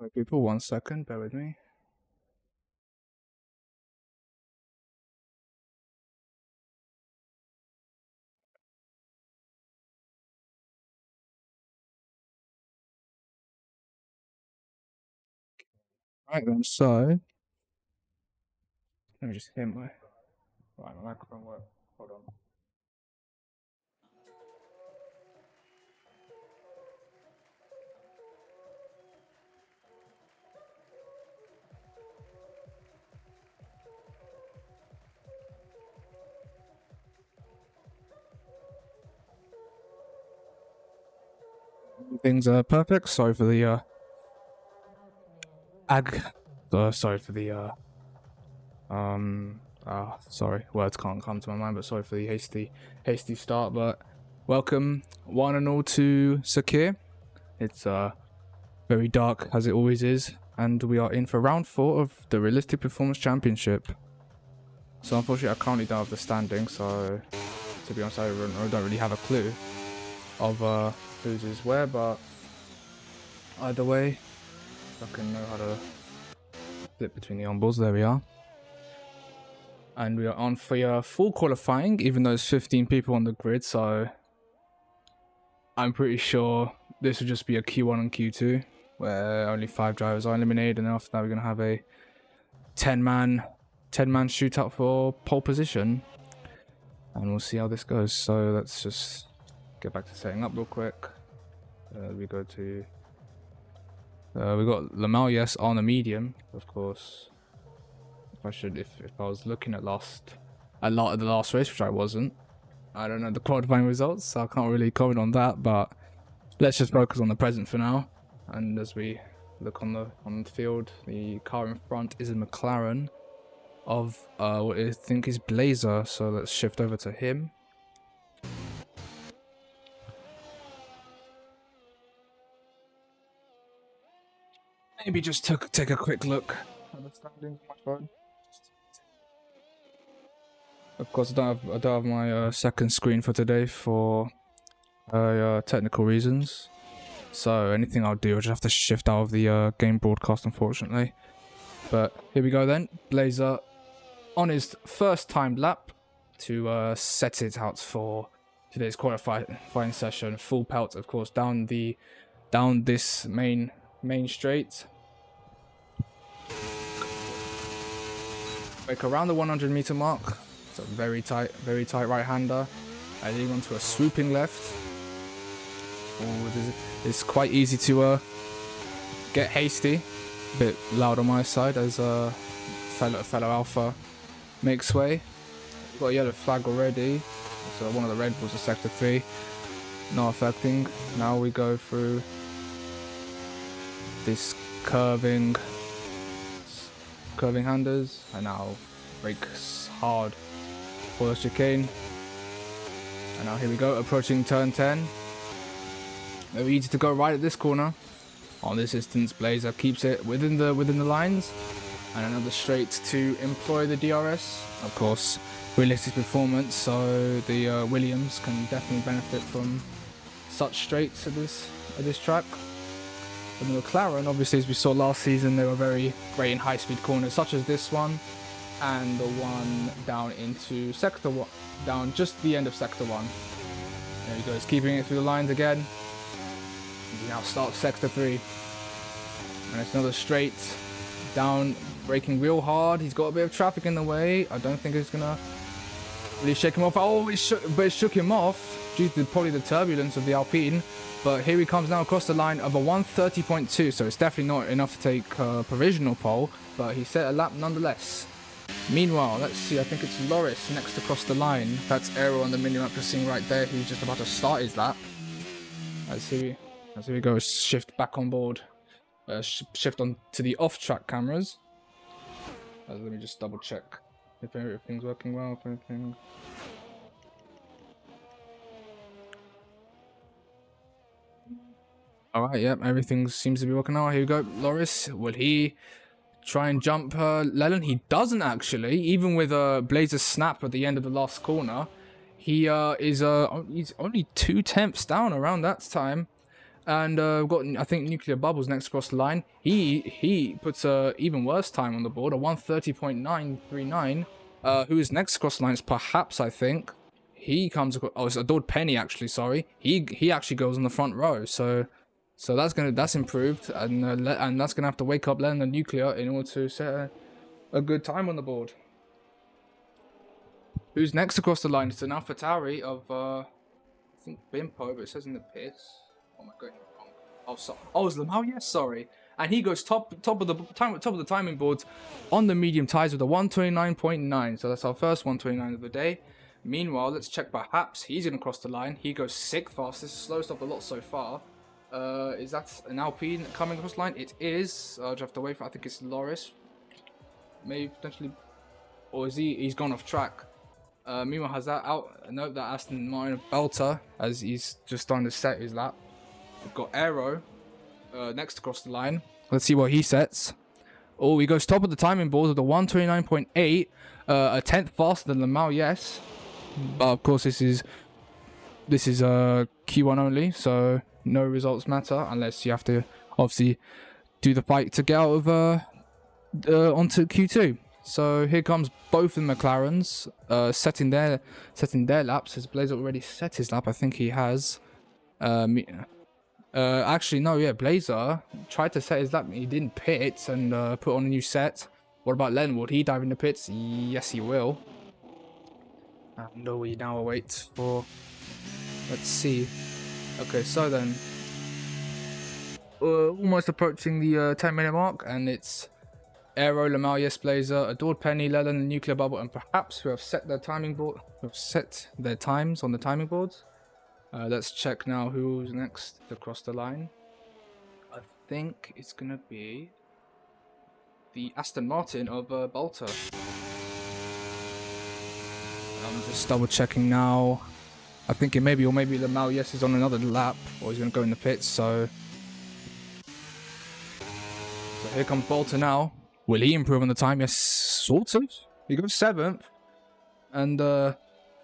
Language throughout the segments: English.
Sorry, people, 1 second, bear with me. Right then, so let me just hit my microphone work. Hold on. Things are perfect. Sorry for the sorry for the sorry, words can't come to my mind, but sorry for the hasty start. But welcome one and all to Sakir. It's very dark as it always is, and we are in for round 4 of the Realistic Performance Championship. So unfortunately, I currently don't have the standing, so to be honest, I don't really have a clue of whose is where, but either way, I can know how to flip between the onboards. There we are. And we are on for full qualifying, even though there's 15 people on the grid, so I'm pretty sure this will just be a Q1 and Q2, where only 5 drivers are eliminated, and after that we're going to have a 10-man shootout for pole position, and we'll see how this goes. So let's just get back to setting up real quick. We go to we got Lamel, yes, on a medium, of course. If I was looking at the last race, which I wasn't, I don't know the qualifying results, so I can't really comment on that. But let's just focus on the present for now. And as we look on the field, the car in front is a McLaren of what I think is Blazer. So let's shift over to him. Maybe just take a quick look at the standings on my phone. Of course, I don't have my second screen for today for technical reasons. So anything I'll do, I'll just have to shift out of the game broadcast, unfortunately. But here we go then. Blazer on his first timed lap to set it out for today's qualifying session. Full pelt, of course, down this main straight. Break around the 100-meter mark. It's a very tight right-hander. Heading onto a swooping left. It's quite easy to get hasty. A bit loud on my side as fellow Alpha makes way. We've got a yellow flag already. So one of the Red Bulls is sector 3. Not affecting. Now we go through this curving handers, and now brakes hard for the chicane. And now here we go, approaching turn 10. Very easy to go right at this corner. On this distance, Blazer keeps it within the lines, and another straight to employ the DRS. Of course, realistic performance, so the Williams can definitely benefit from such straights at this track. And the McLaren, obviously, as we saw last season, they were very great in high-speed corners, such as this one, and the one down into sector 1, down just the end of sector 1. There he goes, keeping it through the lines again. He now starts sector 3, and it's another straight down, braking real hard. He's got a bit of traffic in the way. I don't think it's gonna really shake him off. Oh, it shook him off due to probably the turbulence of the Alpine. But here he comes now across the line of a 130.2, so it's definitely not enough to take provisional pole, but he set a lap nonetheless. Meanwhile, let's see, I think it's Loris next across the line. That's Aero on the minimap you're seeing right there. He's just about to start his lap. As here we go, shift back on board. Shift on to the off-track cameras. Let me just double check if everything's working well, if anything... Alright, yep, everything seems to be working out. Here we go, Loris. Will he try and jump Leland? He doesn't actually. Even with a Blazer snap at the end of the last corner, he he's only 2 tenths down around that time. And we've got, I think, Nuclear Bubbles next across the line. He puts a even worse time on the board, a 1:30.939. Who is next across the line is Perhaps, I think. He comes across, oh, it's Adored Penny, actually, sorry. He actually goes on the front row, so that's improved, and that's gonna have to wake up Len the Nuclear in order to set a good time on the board. Who's next across the line? It's an AlphaTauri of I think Bimpo, but it says in the pits. Oh my god, wrong. Oh, so, oh, it's Lamau, yes, sorry. And he goes top of the timing boards on the medium tires with a 1:29.9. So that's our first 1:29 of the day. Meanwhile, let's check Perhaps. He's gonna cross the line. He goes 6th fastest, slowest of the lot so far. Is that an Alpine coming across the line? It is. I'll just have to wait for. I think it's Loris. Maybe potentially, or is he? He's gone off track. Meanwhile, has that out? Nope, that Aston Martin Belter as he's just starting to set his lap. We've got Aero next across the line. Let's see what he sets. Oh, he goes top of the timing boards with a 1:29.8, a 10th faster than Lamau, yes. But of course, this is Q1 only, so no results matter unless you have to obviously do the fight to get out of onto Q2. So here comes both of the McLarens setting their laps. Has Blazer already set his lap? I think he has. Actually no, yeah, Blazer tried to set his lap. He didn't pit and put on a new set. What about Len? Would he dive in the pits? Yes, he will. And we now await for. Let's see. Okay, so then almost approaching the 10-minute mark, and it's Aero, Lamau, yes, Blazer, Adored Penny, Leland, the Nuclear Bubble, and Perhaps who have set their timing board, who have set their times on the timing boards. Let's check now who's next to cross the line. I think it's gonna be the Aston Martin of Bolter. I'm just double checking now. I think it maybe, or maybe Lamau, yes, is on another lap, or he's gonna go in the pits. So here comes Bolter now. Will he improve on the time? Yes, sort of. He goes 7th. And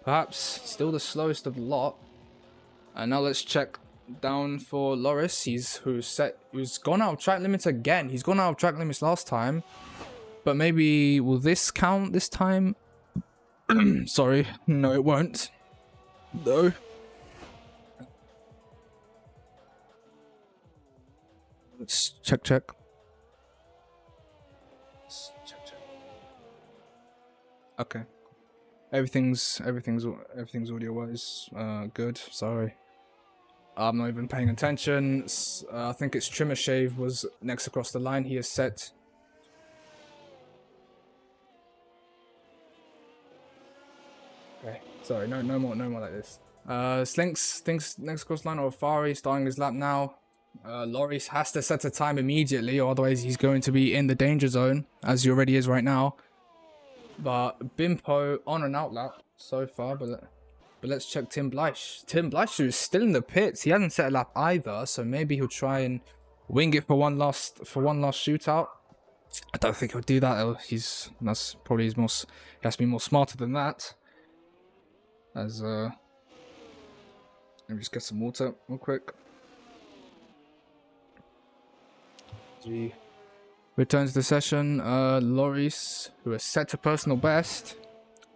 Perhaps still the slowest of the lot. And now let's check down for Loris. Who's gone out of track limits again. He's gone out of track limits last time. But maybe will this count this time? Sorry. No, it won't. No. Let's check. Okay. Everything's audio wise good. Sorry. I'm not even paying attention. I think it's Trimmer Shave was next across the line. He is set. Okay. Sorry. No more like this. Slinks thinks next across the line, or Fari starting his lap now. Loris has to set a time immediately, or otherwise he's going to be in the danger zone, as he already is right now. But Bimpo on an out lap so far, but let's check Tim Bleish. Tim Bleish is still in the pits. He hasn't set a lap either, so maybe he'll try and wing it for one last shootout. I don't think he'll do that. That's probably he has to be more smarter than that. As let me just get some water real quick. He returns to the session. Loris, who has set a personal best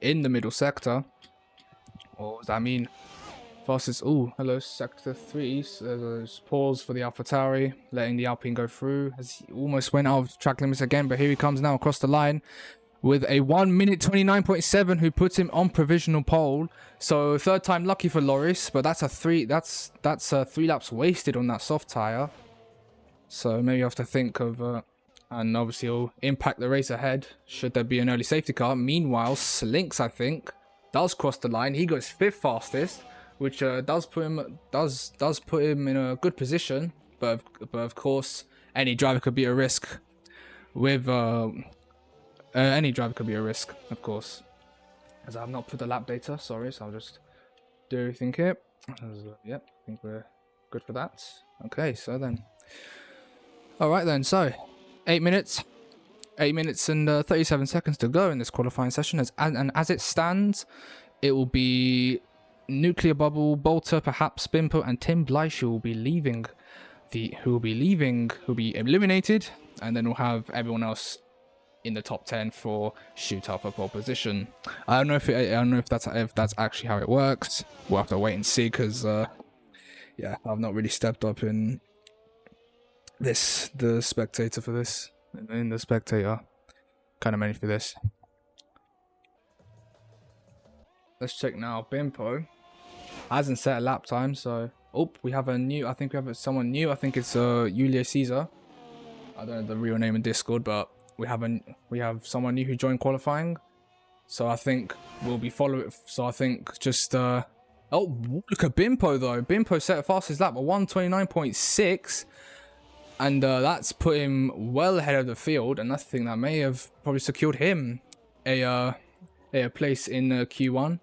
in the middle sector. What does that mean? Fastest. Oh, hello, sector 3. So pause for the AlphaTauri, letting the Alpine go through. As he almost went out of track limits again, but here he comes now across the line with a 1:29.7, who puts him on provisional pole. So third time lucky for Loris, but that's 3 laps wasted on that soft tire. So maybe you have to think of, and obviously it'll impact the race ahead should there be an early safety car. Meanwhile, Slinks, I think, does cross the line. He goes 5th fastest, which does put him in a good position. But of course, any driver could be a risk. With any driver could be a risk, of course. As I have not put the lap data, sorry, so I'll just do everything here. Yep, I think we're good for that. Okay, so then. Alright then, so 8 minutes and 37 seconds to go in this qualifying session. And as it stands, it will be Nuclear Bubble, Bolter, Perhaps, Bimpo, and Tim Bleish who will be leaving leaving, who'll be eliminated, and then we'll have everyone else in the top 10 for shootout for pole position. I don't know if that's actually how it works. We'll have to wait and see, because yeah, I've not really stepped up in the spectator for this, in the spectator kind of menu for this. Let's check now. Bimpo hasn't set a lap time, so we have a new. I think we have someone new. I think it's Julius Caesar. I don't know the real name in Discord, but we have someone new who joined qualifying. So I think we'll be following. So I think just look at Bimpo though. Bimpo set a fastest lap at 1:29.6, and that's put him well ahead of the field, and I think that may have probably secured him a place in Q1.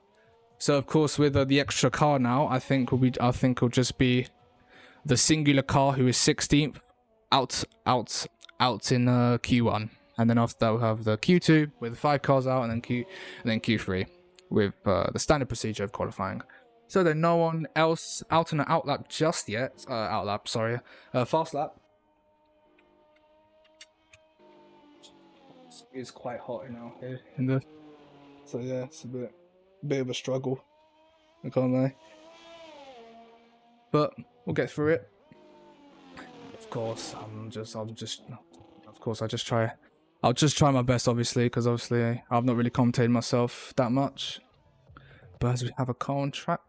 So of course, with the extra car now, I think it'll just be the singular car who is 16th out in Q1, and then after that we'll have the Q2 with 5 cars out, and then Q3 with the standard procedure of qualifying. So there's no one else out in an out lap just yet. Fast lap. It's quite hot now here in the. So yeah, it's a bit of a struggle, I can't lie. But we'll get through it. Of course, I'll just try my best, obviously, because obviously I've not really commentated myself that much. But as we have a car on track,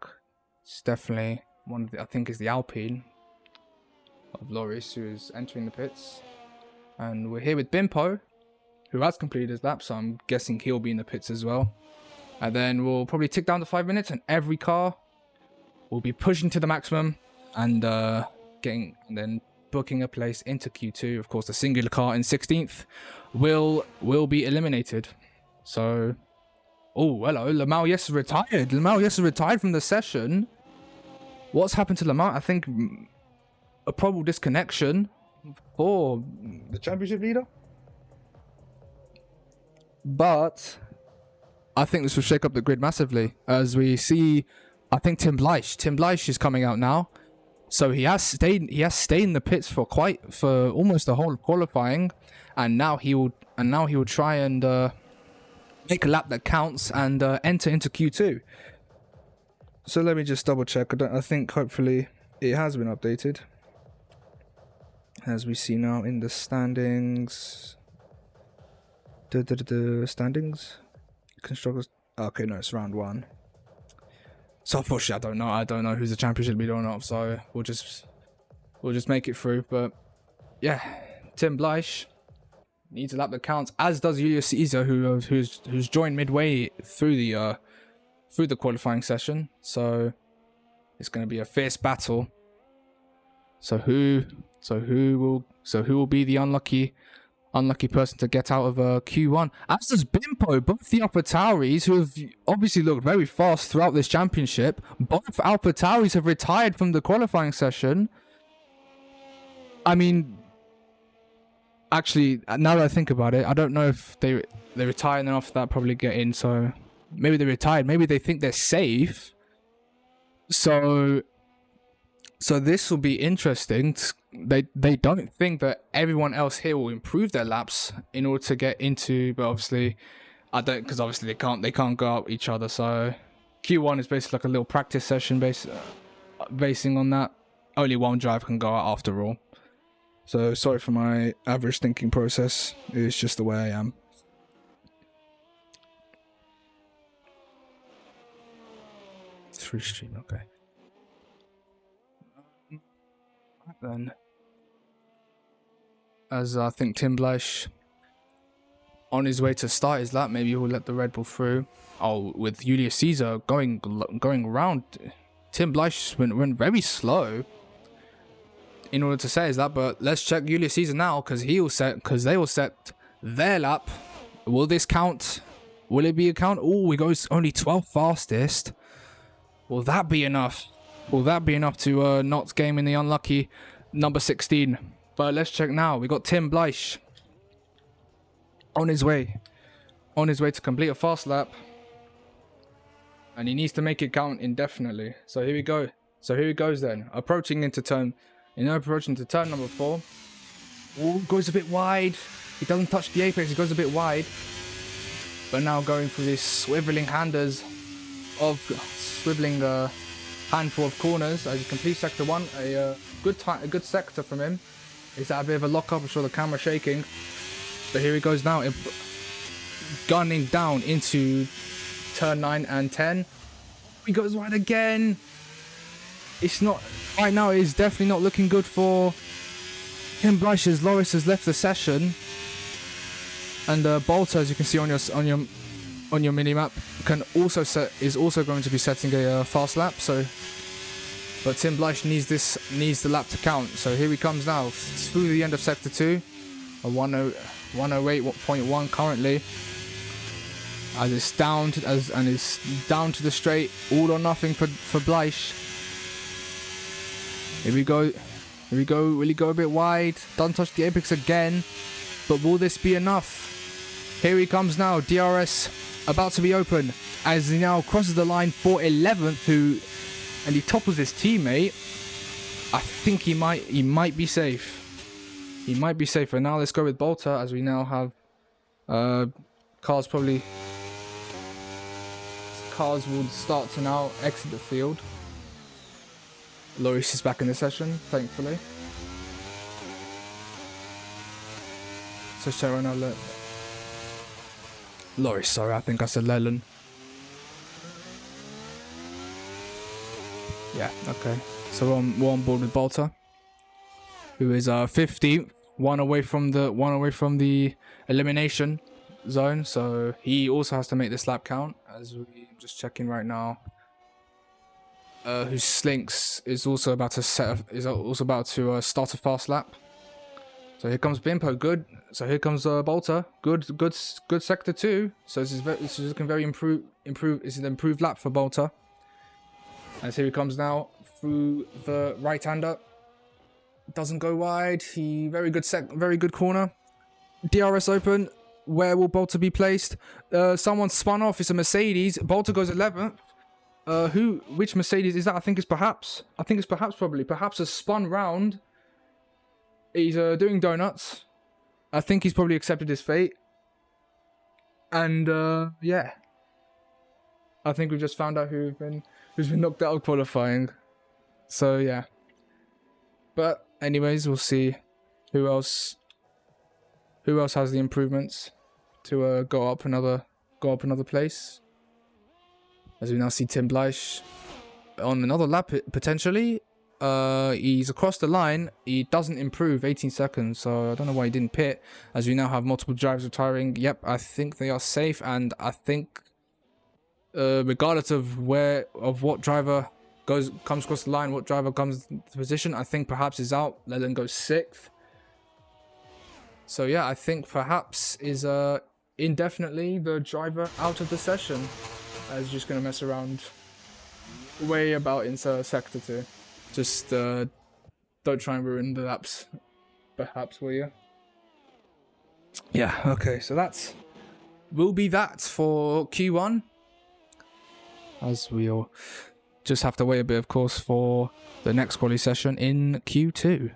it's definitely one of the, I think is the Alpine of Loris, who is entering the pits. And we're here with Bimpo, who has completed his lap, so I'm guessing he'll be in the pits as well. And then we'll probably tick down to 5 minutes, and every car will be pushing to the maximum and then booking a place into Q2. Of course, the singular car in 16th will be eliminated. So, oh, hello, Lamau Yes is retired. Lamau Yes is retired from the session. What's happened to Lamau? I think a probable disconnection for the championship leader. But I think this will shake up the grid massively, as we see. I think Tim Bleish is coming out now, so he has stayed in the pits for almost the whole of qualifying, and now he will try and make a lap that counts and enter into Q2. So let me just double check. I think hopefully it has been updated, as we see now in the standings. Standings. Constructors. Okay, no, it's round 1. So unfortunately, I don't know who's the championship leader or not. So we'll just make it through. But yeah, Tim Bleish needs a lap that counts, as does Julius Caesar, who's joined midway through the qualifying session. So it's going to be a fierce battle. So who will be the unlucky person to get out of Q1? As does Bimpo. Both the AlphaTauris, who have obviously looked very fast throughout this championship, both AlphaTauris have retired from the qualifying session. I mean, actually, now that I think about it, I don't know if they retire and then after that probably get in. So maybe they retired. Maybe they think they're safe. So this will be interesting. They don't think that everyone else here will improve their laps in order to get into, but obviously because obviously they can't go out each other. So Q1 is basically like a little practice session basing on that. Only one driver can go out after all. So sorry for my average thinking process. It's just the way I am. Through stream, okay. Then, as I think Tim Bleish on his way to start his lap, maybe he'll let the Red Bull through. Oh, with Julius Caesar going around, Tim Bleish went very slow in order to set his lap. But let's check Julius Caesar now, because they will set their lap. Will this count? Will it be a count? Oh, he goes only 12th fastest. Will that be enough? Will that be enough to not game in the unlucky number 16? But let's check now. We got Tim Bleish on his way to complete a fast lap, and he needs to make it count indefinitely. So here we go. So here he goes then, approaching into turn You know, approaching to turn number 4. Ooh, goes a bit wide. He doesn't touch the apex, he goes a bit wide. But now going through this swiveling handful of corners as he completes sector 1. A good sector from him. Is that a bit of a lock up? I'm sure the camera's shaking. But here he goes now, gunning down into turn 9 and 10. He goes wide again. It's not right now. It's definitely not looking good for Tim Blyche as Loris has left the session, and Bolter, as you can see on your mini map, is also going to be setting a fast lap. So, but Tim Blyche needs the lap to count. So here he comes now through the end of sector 2, a 108.1 currently. As it's down to the straight, all or nothing for Blyche. Here we go. Will he go a bit wide? Doesn't touch the apex again. But will this be enough? Here he comes now. DRS about to be open as he now crosses the line for 11th, and he topples his teammate. I think he might be safe. He might be safer. Now let's go with Bolter as we now have Cars will start to now exit the field. Loris is back in the session, thankfully. So Sharon, I'll let Loris, sorry, I think I said Leland. Yeah, okay. So we're on board with Bolter, who is 50, one away from the elimination zone. So he also has to make this lap count, as we're just checking right now. Whose Slinks is also about to start a fast lap. So here comes Bimpo, good. So here comes Bolter, good sector 2. So this is looking very improved. It's an improved lap for Bolter. As here he comes now through the right-hander. Doesn't go wide. Very good corner. DRS open. Where will Bolter be placed? Someone spun off. It's a Mercedes. Bolter goes 11th. Which Mercedes is that? I think it's perhaps probably a spun round. He's doing donuts. I think he's probably accepted his fate. And yeah, I think we've just found out who's been knocked out of qualifying. So yeah. But anyways, we'll see who else has the improvements to go up another place. As we now see Tim Blyche on another lap, potentially. He's across the line. He doesn't improve 18 seconds, so I don't know why he didn't pit. As we now have multiple drivers retiring. Yep, I think they are safe, and I think regardless of what driver comes across the line, what driver comes to position, I think perhaps is out. Leland goes 6th. So yeah, I think perhaps is indefinitely the driver out of the session. I was just going to mess around way about in sector 2. Just don't try and ruin the laps, perhaps, will you? Yeah, okay, so will be that for Q1. As we'll just have to wait a bit, of course, for the next quali session in Q2.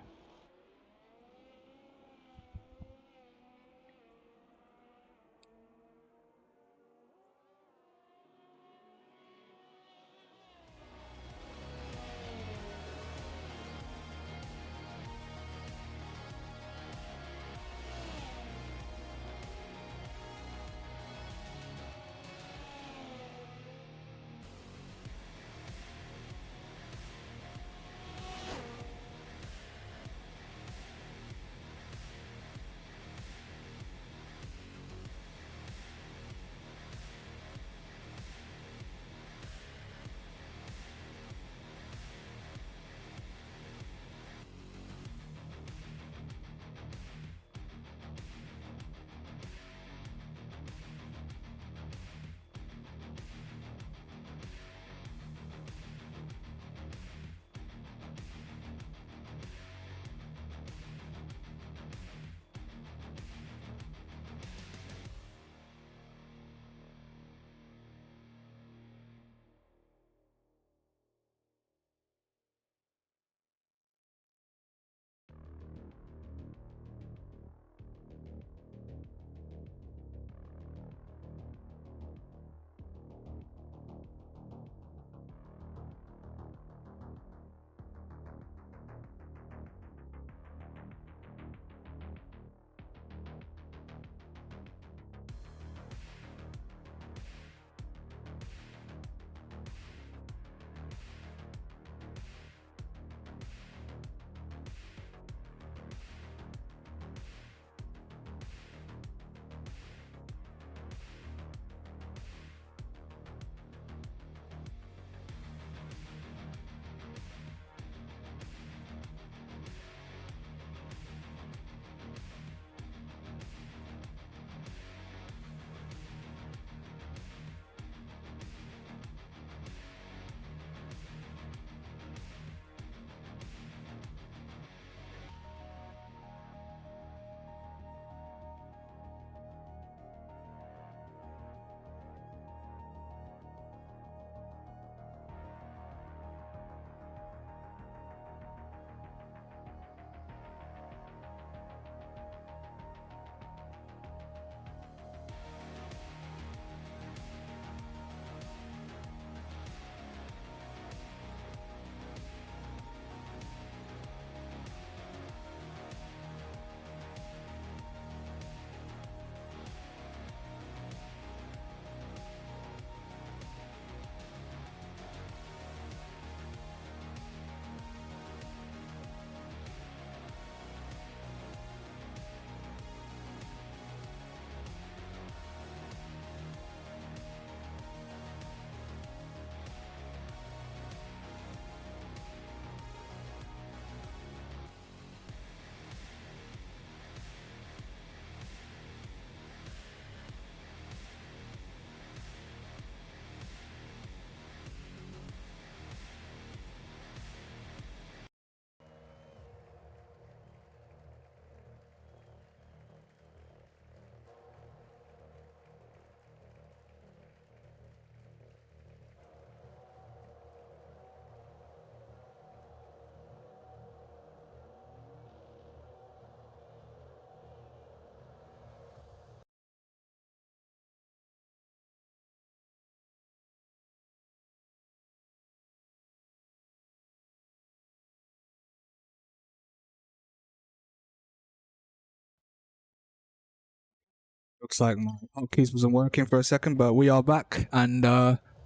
Looks like my hotkeys wasn't working for a second, but we are back and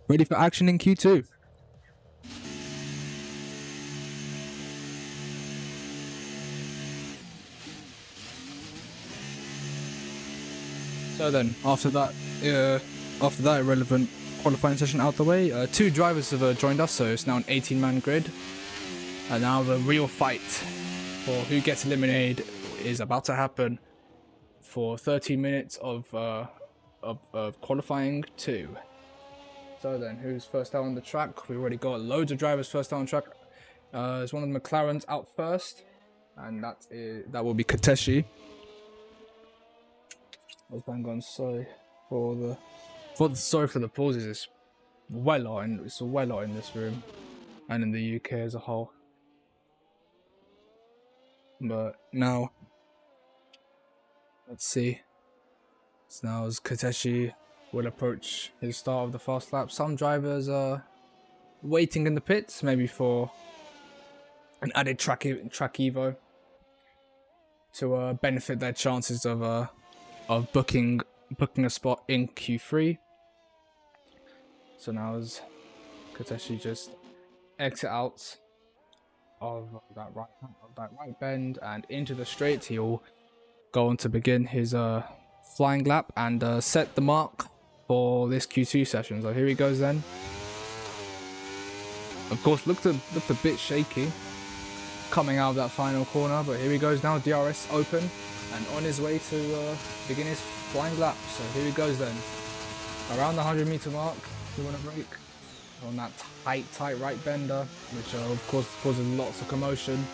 ready for action in Q2. So then, after that irrelevant qualifying session out the way, 2 drivers have joined us, so it's now an 18-man grid. And now the real fight for who gets eliminated is about to happen for 30 minutes of qualifying 2. So then, who's first out on the track? We've already got loads of drivers first out on track. There's one of the McLarens out first, and that will be Kateshi. Bang on, sorry for the pauses. It's well hot in this room and in the UK as a whole. But now, let's see. So now as Kateshi will approach his start of the fast lap. Some drivers are waiting in the pits, maybe for an added track evo to benefit their chances of booking a spot in Q3. So now as Kateshi just exit out of that right bend and into the straight, he'll go on to begin his flying lap and set the mark for this Q2 session. So here he goes then. Of course, looked a bit shaky coming out of that final corner, but here he goes now, DRS open and on his way to begin his flying lap. So here he goes then, around the 100-meter mark. You want to brake on that tight right bender, which of course causes lots of commotion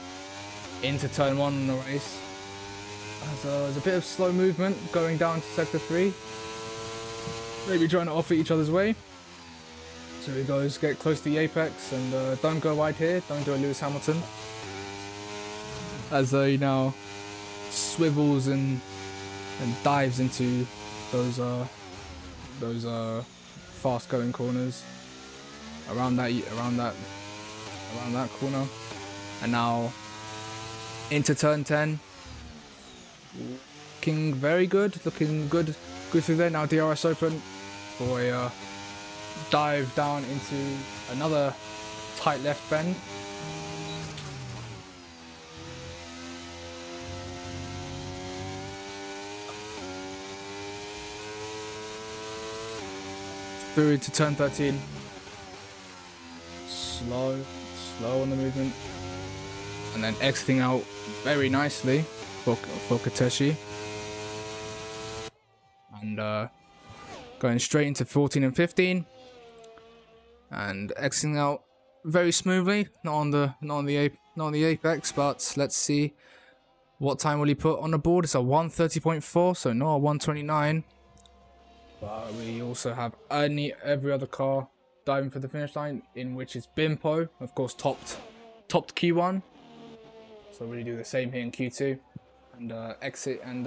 into turn 1 in the race. There's a bit of slow movement going down to sector 3, maybe trying to offer each other's way. So he goes, get close to the apex and don't go wide here, don't do a Lewis Hamilton, as he now swivels and dives into those fast going corners around that corner. And now into turn 10, looking very good, looking good through there. Now DRS open for a dive down into another tight left bend. Through into turn 13. Slow on the movement. And then exiting out very nicely for Kateshi. And going straight into 14 and 15. And exiting out very smoothly. Not on the apex, but let's see what time will he put on the board. It's a 1:30.4, so not a 1:29. But we also have every other car diving for the finish line, in which is Bimpo, of course, topped Q1. So really do the same here in Q2 and exit and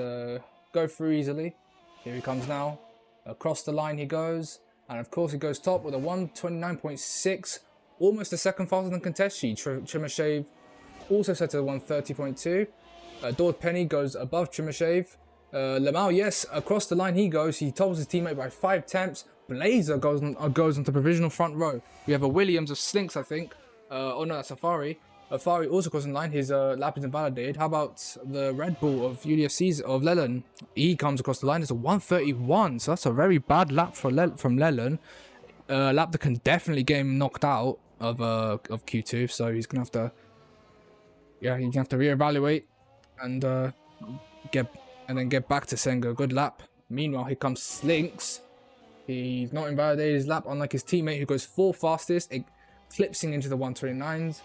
go through easily. Here he comes now. Across the line he goes, and of course he goes top with a 1:29.6, almost a second faster than Kateshi. Trimashave also set to 1:30.2. Dord Penny goes above Trimashave. Lamau, yes, across the line he goes. He tops his teammate by 5 tenths. Blazer goes onto provisional front row. We have a Williams of Slinks, I think. Oh no, that's Safari. Safari also goes in line. His lap is invalidated. How about the Red Bull of Julius Caesar of Leland? He comes across the line. It's a 1:31, so that's a very bad lap from Leland. Lap that can definitely get him knocked out of Q2. So he's gonna have to, reevaluate and get back to Senga. Good lap. Meanwhile, here comes Slinks. He's not invalidated his lap, unlike his teammate who goes 4th fastest, eclipsing into the 1:29s.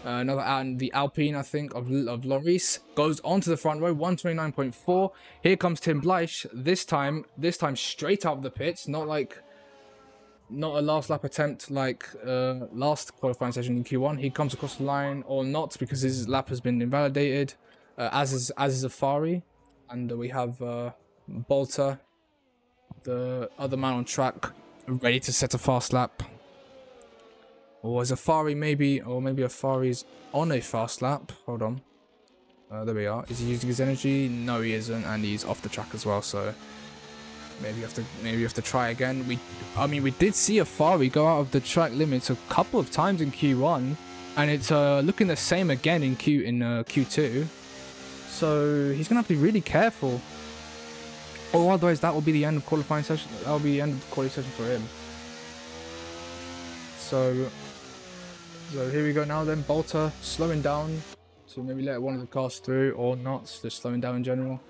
Another out in the Alpine, I think, of Loris goes onto the front row, 1:29.4. Here comes Tim Bleich. This time straight out of the pits, not a last lap attempt like last qualifying session in Q1. He comes across the line or not because his lap has been invalidated, as is Afari. And we have Bolter, the other man on track, ready to set a fast lap. Or is Afari maybe Afari's on a fast lap? Hold on. There we are. Is he using his energy? No, he isn't, and he's off the track as well. So maybe you have to try again. We did see a Fari go out of the track limits a couple of times in Q1, and it's looking the same again in Q2. So he's gonna have to be really careful, or otherwise that will be the end of qualifying session. That will be the end of the qualifying session for him. So here we go now. Then Bolter slowing down to maybe let one of the cars through, or not, just slowing down in general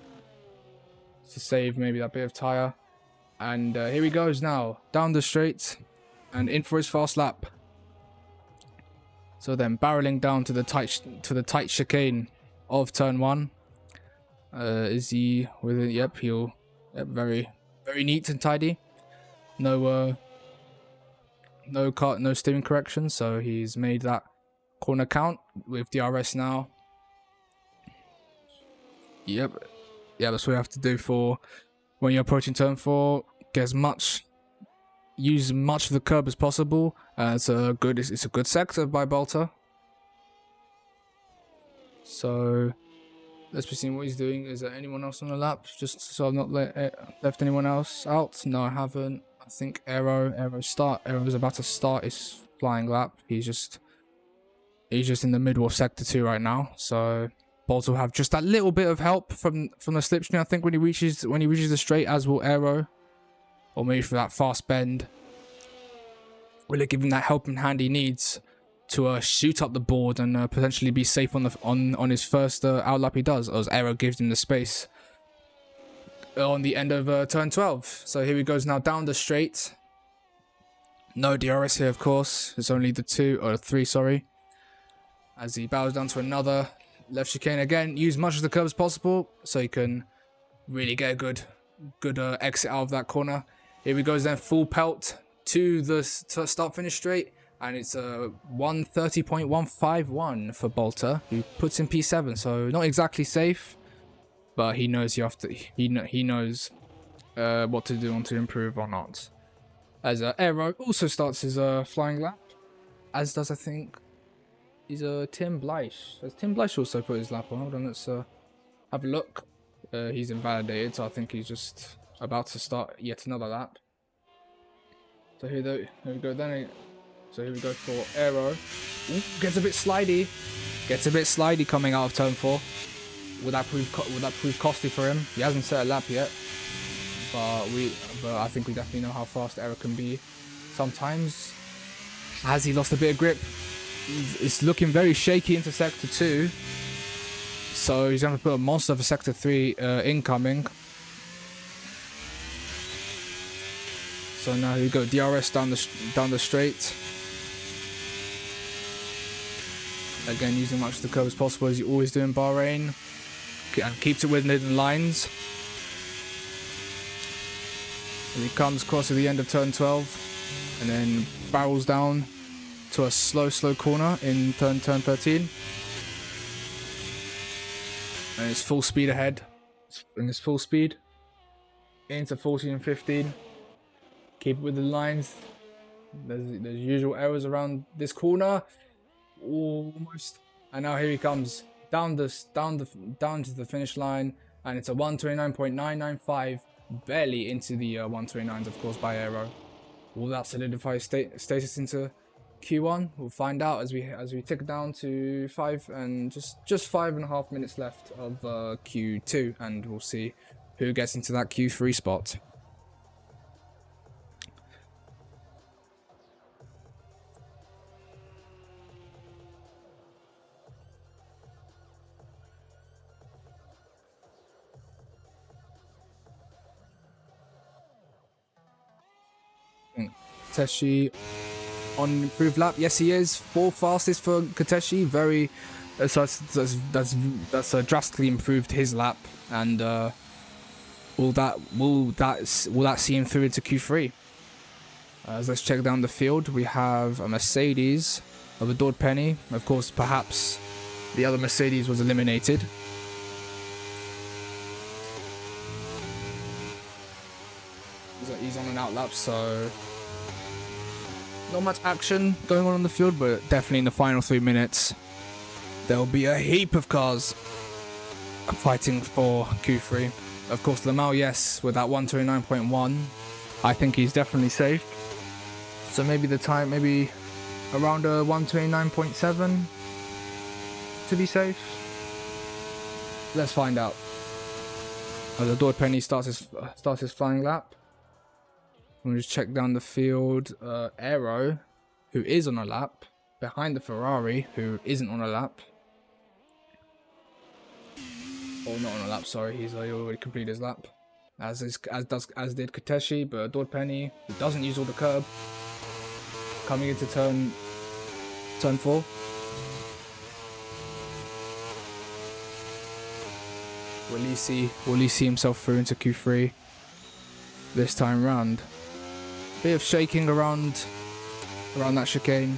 to save maybe that bit of tire. And here he goes now down the straight and in for his fast lap. So then barreling down to the tight chicane of turn 1. Is he with it? Yep, very neat and tidy. No steering correction, so he's made that corner count with DRS now. Yep, yeah, that's what you have to do for when you're approaching turn 4. Use as much of the curb as possible. It's a good sector by Bolter. So let's be seeing what he's doing. Is there anyone else on the lap? Just so I've not left anyone else out. No, I haven't. I think Aero's about to start his flying lap. He's just in the middle of sector 2 right now. So Bolter will have just that little bit of help from the slipstream, I think, when he reaches the straight, as will Aero. Or maybe for that fast bend. Will it give him that helping hand he needs to shoot up the board and potentially be safe on his first outlap he does, as Aero gives him the space on the end of turn 12. So here he goes now down the straight. No DRS here, of course. It's only the 3, sorry. As he bows down to another left chicane again. Use much of the curb as possible so he can really get a good exit out of that corner. Here he goes then, full pelt to the start finish straight, and it's a 130.151 for Bolter, who puts in P7. So not exactly safe, but he knows he knows what to do and to improve or not. As Aero also starts his flying lap, as does, I think, Tim Bleich. Has Tim Bleich also put his lap on? Hold on, let's have a look. He's invalidated, so I think he's just about to start yet another lap. So here we go then. So here we go for Aero. Ooh, gets a bit slidey coming out of turn 4. Will that prove costly for him? He hasn't set a lap yet, but I think we definitely know how fast Aero can be. Sometimes, has he lost a bit of grip? It's looking very shaky into sector 2. So he's going to put a monster for sector 3 incoming. So now here we go, DRS down the straight. Again, using much of the curve as possible, as you always do in Bahrain, and keeps it within the lines. And he comes across to the end of turn 12, and then barrels down to a slow corner in turn 13. And it's full speed ahead. And it's full speed into 14 and 15. Keep it with the lines. There's usual errors around this corner. Almost. And now here he comes down to the finish line, and it's a 129.995, barely into the 129s, of course, by Aero. Will that solidify status into Q1? We'll find out as we tick down to 5 and just 5.5 minutes left of Q2, and we'll see who gets into that Q3 spot. Kateshi on improved lap. Yes, he is 4th fastest for Kateshi. Very so that's drastically improved his lap, and will that see him through into Q3? Let's check down the field. We have a Mercedes of Adored Penny. Of course, perhaps the other Mercedes was eliminated. He's on an outlap, so not much action going on the field, but definitely in the final 3 minutes there'll be a heap of cars fighting for Q3. Of course, Lamau, yes, with that 129.1, I think he's definitely safe. So maybe the time, maybe around a 129.7 to be safe. Let's find out. As the Penny starts his flying lap. We'll just check down the field. Aero, who is on a lap, behind the Ferrari, who isn't on a lap. Or not on a lap, sorry, he already completed his lap. As did Kateshi, but Penny, who doesn't use all the curb, coming into turn 4. Will he see himself through into Q3 this time round? Bit of shaking around that chicane,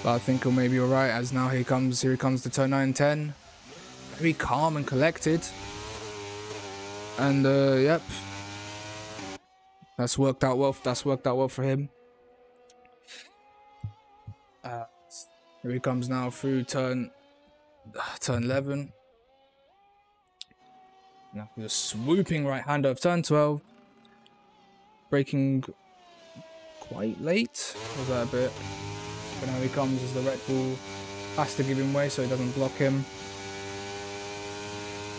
but I think he'll maybe be alright. As now here he comes to turn 9 and 10. Very calm and collected, and yep, that's worked out well. For him. Here he comes now through turn 11. Now the swooping right hander of turn 12, braking quite late. Was that a bit? But now he comes as the Red Bull has to give him way so he doesn't block him.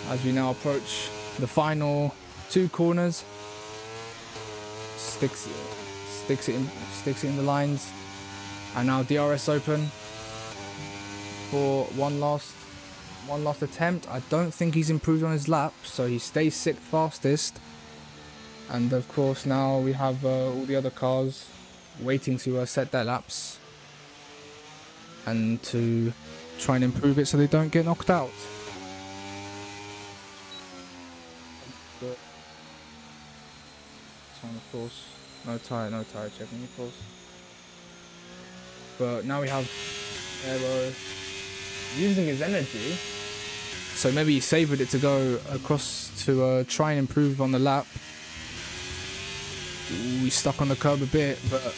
As we now approach the final 2 corners, sticks it in the lines, and now DRS open for one last attempt. I don't think he's improved on his lap, so he stays 6th fastest. And of course now we have all the other cars waiting to set their laps and to try and improve it so they don't get knocked out. Of course, no tire checking, of course. But now we have Aero using his energy, so maybe he savoured it to go across to try and improve on the lap. Ooh, he's stuck on the curb a bit, but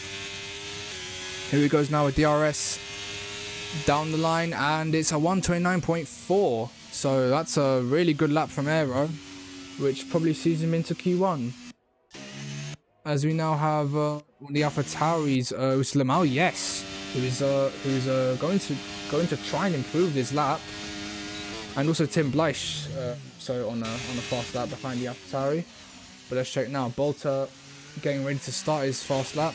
here he goes now with DRS down the line, and it's a 129.4, so that's a really good lap from Aero, which probably sees him into Q1. As we now have the AlphaTauris, Lamau, yes, who's going to try and improve this lap, and also Tim Bleich, so on a fast lap behind the AlphaTauri. But let's check now. Bolter getting ready to start his fast lap,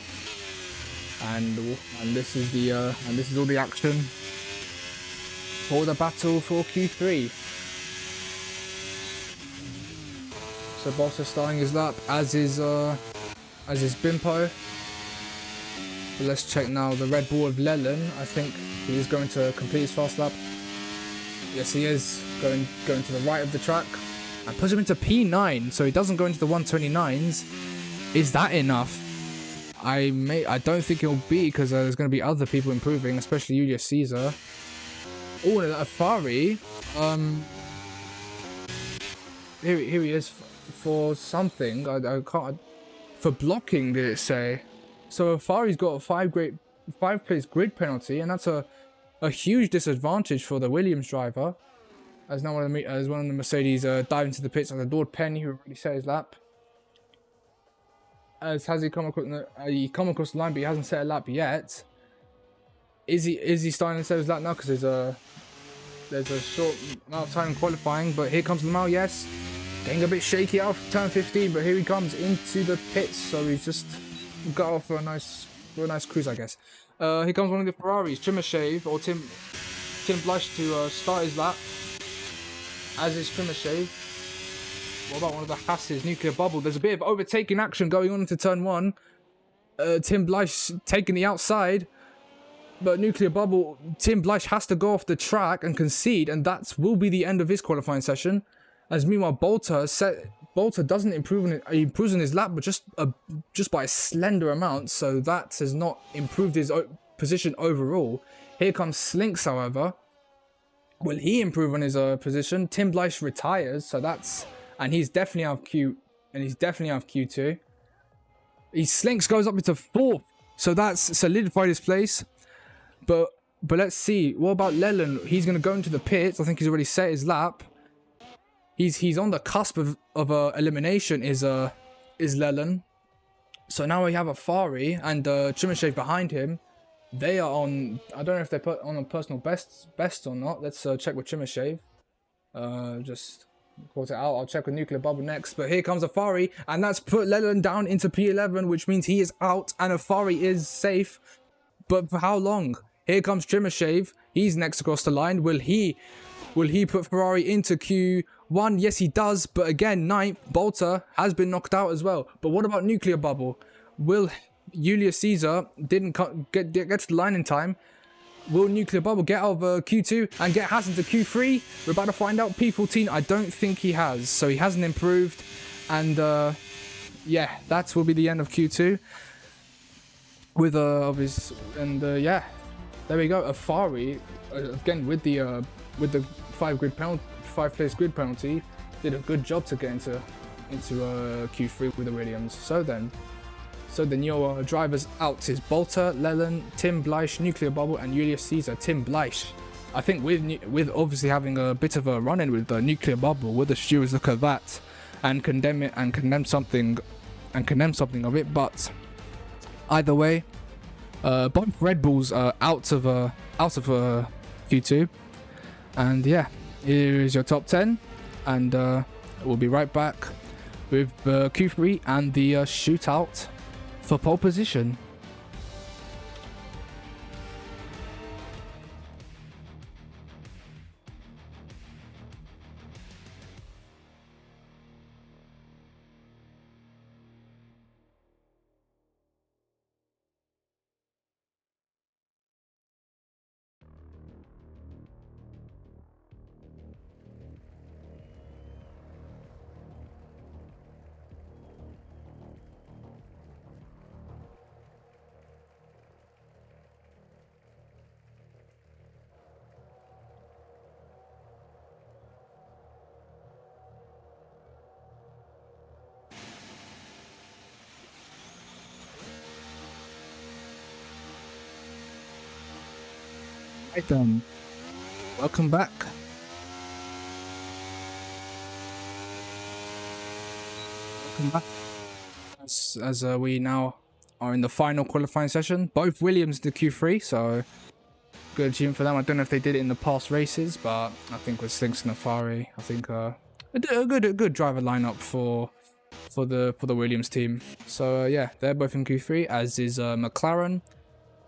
and this is all the action for the battle for Q3. So Bolter starting his lap, as is Bimpo. But let's check now the Red Bull of Leland. I think he is going to complete his fast lap. Yes, he is going to the right of the track and puts him into P9, so he doesn't go into the 129s. Is that enough? I don't think it'll be, because there's going to be other people improving, especially Julius Caesar. Oh, and Afari. Here he is for something. I can't. For blocking, did it say? So Afari's got a 5-place grid penalty, and that's a huge disadvantage for the Williams driver. As now one of the Mercedes dive into the pits on the Lord Penny, who already set his lap. As has he come across the line, but he hasn't set a lap yet. Is he starting to set his lap now? Because there's a short amount of time in qualifying. But here comes Lamau, yes. Getting a bit shaky out of turn 15, but here he comes into the pits, so he's just got off for a nice cruise, I guess. Here comes one of the Ferraris, Trimmershave, or Tim Bleich to start his lap, as is Trimmershave. What about one of the Hasses, Nuclear Bubble? There's a bit of overtaking action going on into turn 1. Tim Bleich taking the outside, but Nuclear Bubble, Tim Bleich has to go off the track and concede, and that will be the end of his qualifying session. As meanwhile, Bolter doesn't improve he improves in his lap, but just by a slender amount, so that has not improved his position overall. Here comes Slinks, however. Will he improve on his position? Tim Bleich retires, so and he's definitely out of Q2. Slinks goes up into 4th, so that's solidified his place. But let's see. What about Leland? He's going to go into the pits. I think he's already set his lap. he's on the cusp of elimination is Leland. So now we have a Fari and Chimashev behind him. They are on. I don't know if they put on a personal best or not. Let's check with Chimashev. Just caught it out. I'll check with Nuclear Bubble next. But here comes Afari, and that's put Leland down into P11, which means he is out and Afari is safe. But for how long? Here comes Chimashev. He's next across the line. Will he put Ferrari into Q1? Yes, he does. But again, ninth, Bolter has been knocked out as well. But what about Nuclear Bubble? Will Julius Caesar didn't get to the line in time? Will Nuclear Bubble get out of Q2 and get Haas into Q3? We're about to find out. P14, I don't think he has. So he hasn't improved. And yeah, that will be the end of Q2. With yeah, there we go. Afari again with the 5 place grid penalty did a good job to get into Q3 with the Williams. So then your drivers out is Bolter, Leland, Tim Bleich, Nuclear Bubble, and Julius Caesar. Tim Bleich, I think with obviously having a bit of a run-in with the Nuclear Bubble, will the stewards look at that and condemn something of it? But either way, both Red Bulls are out of Q2, and yeah, here is your top 10, and we'll be right back with Q3 and the shootout for pole position. Right then, welcome back. As we now are in the final qualifying session. Both Williams to Q3, so good achievement for them. I don't know if they did it in the past races, but I think with Slinks and Afari, I think a good driver lineup for the Williams team. So yeah, they're both in Q3, as is McLaren.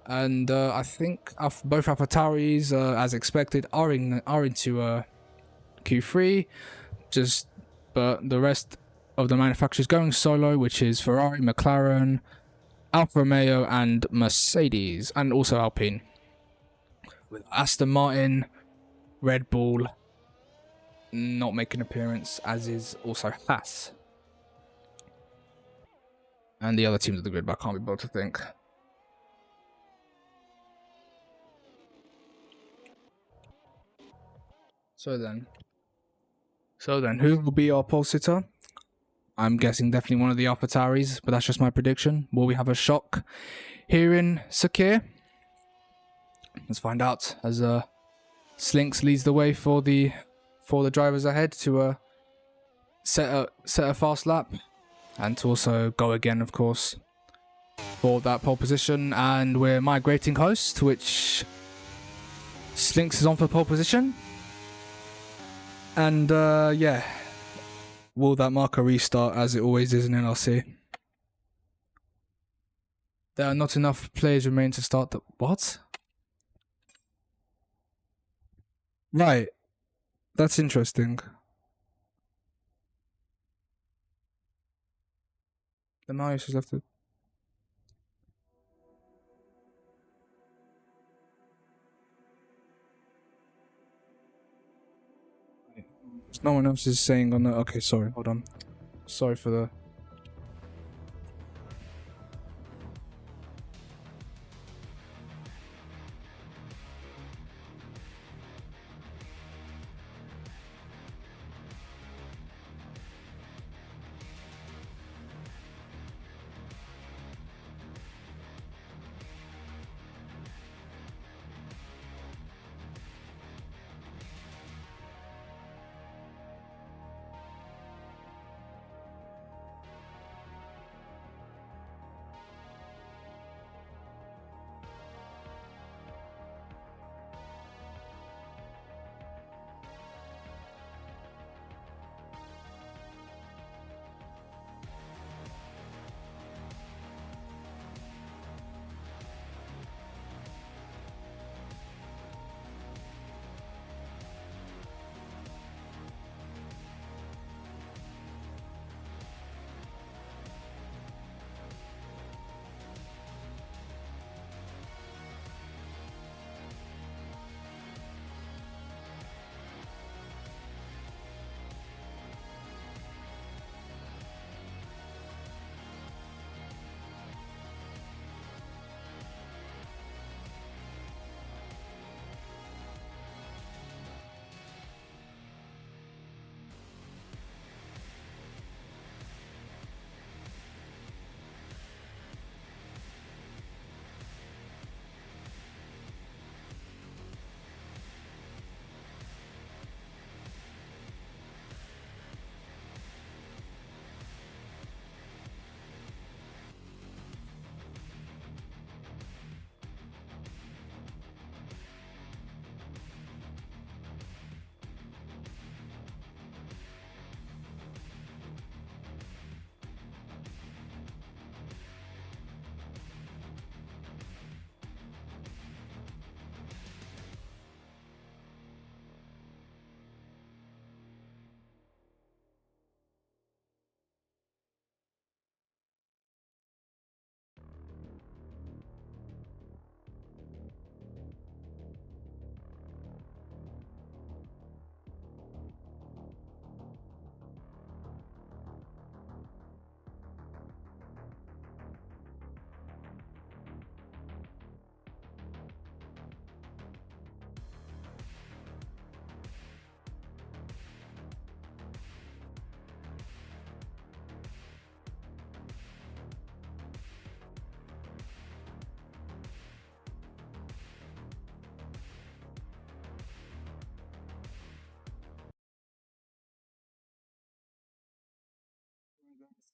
And I think both AlphaTauris, as expected, are into Q3. But the rest of the manufacturers going solo, which is Ferrari, McLaren, Alfa Romeo, and Mercedes, and also Alpine. With Aston Martin, Red Bull not making an appearance, as is also Haas. And the other teams of the grid, but I can't be bothered to think. So then, who will be our pole sitter? I'm guessing definitely one of the AlphaTauris, but that's just my prediction. Will we have a shock here in Sakir? Let's find out as Slinks leads the way for the drivers ahead to set a fast lap and to also go again, of course, for that pole position. And we're migrating host, which Slinks is on for pole position. And yeah, will that marker restart as it always is in NRC? There are not enough players remain to start the... What? Right. That's interesting. The mouse has left it. No one else is saying on the... Okay, sorry, hold on. Sorry for the...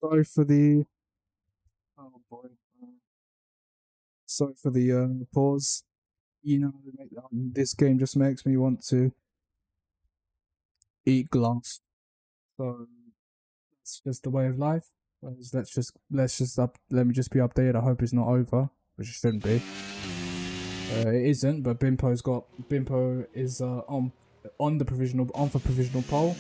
Sorry for the. Oh boy. Sorry for the pause. You know, this game just makes me want to eat glass. So it's just the way of life. Let me just be updated. I hope it's not over, which it shouldn't be. It isn't, but Bimpo is on for provisional pole.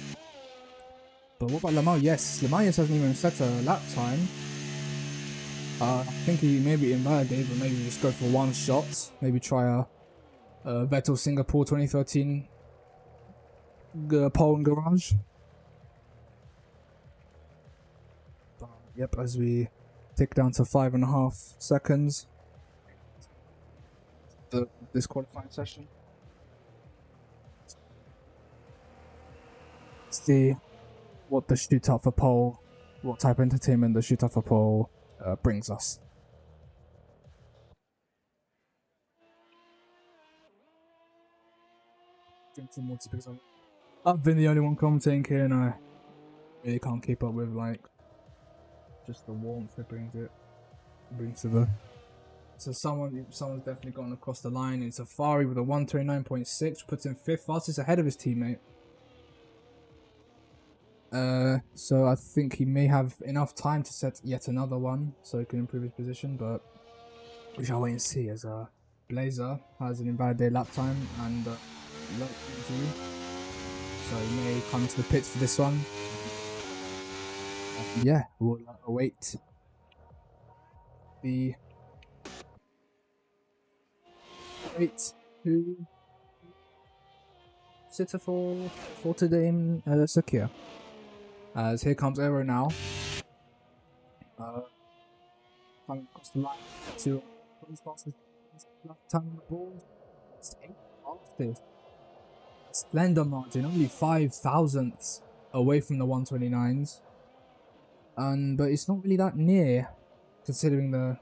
But what about Lamar? Yes, Lamar hasn't even set a lap time. I think he maybe invalidated, but maybe just go for one shot. Maybe try a Vettel Singapore 2013 pole and garage. Yep, as we tick down to 5.5 seconds. This qualifying session. Let's see what the shootout for pole, what type of entertainment the shootout for pole brings us. Drink some water because I've been the only one commentating here, and I really can't keep up with like just the warmth it brings to the. So someone's definitely gone across the line. It's Safari with a 129.6, puts him 5th fastest ahead of his teammate. So I think he may have enough time to set yet another one, so he can improve his position. But we shall wait and see. As Blazer has an invalidated lap time and low injury, so he may come to the pits for this one. And yeah, we'll await the. Who sitter for today in Sakia. As here comes Aero now. Coming across the line to his fastest time on the board. It's 8 fastest. Splendor margin, only 5 thousandths away from the 129s. But it's not really that near, considering the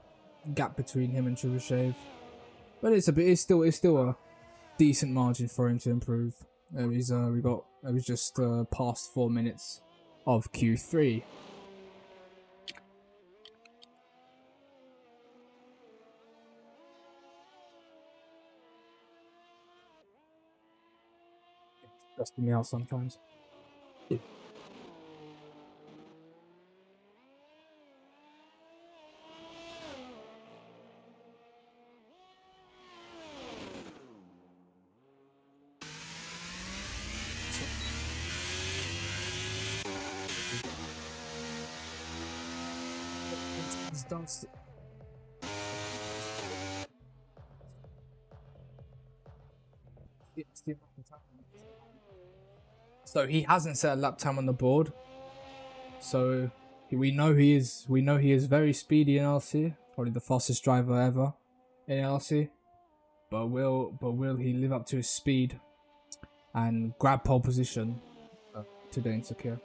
gap between him and Chubashev. But it's still a decent margin for him to improve. It was just past 4 minutes of Q3. It's stressing me out sometimes. Yeah. So he hasn't set a lap time on the board. So we know he is very speedy in LC, probably the fastest driver ever in LC. But will he live up to his speed and grab pole position today in Sakia?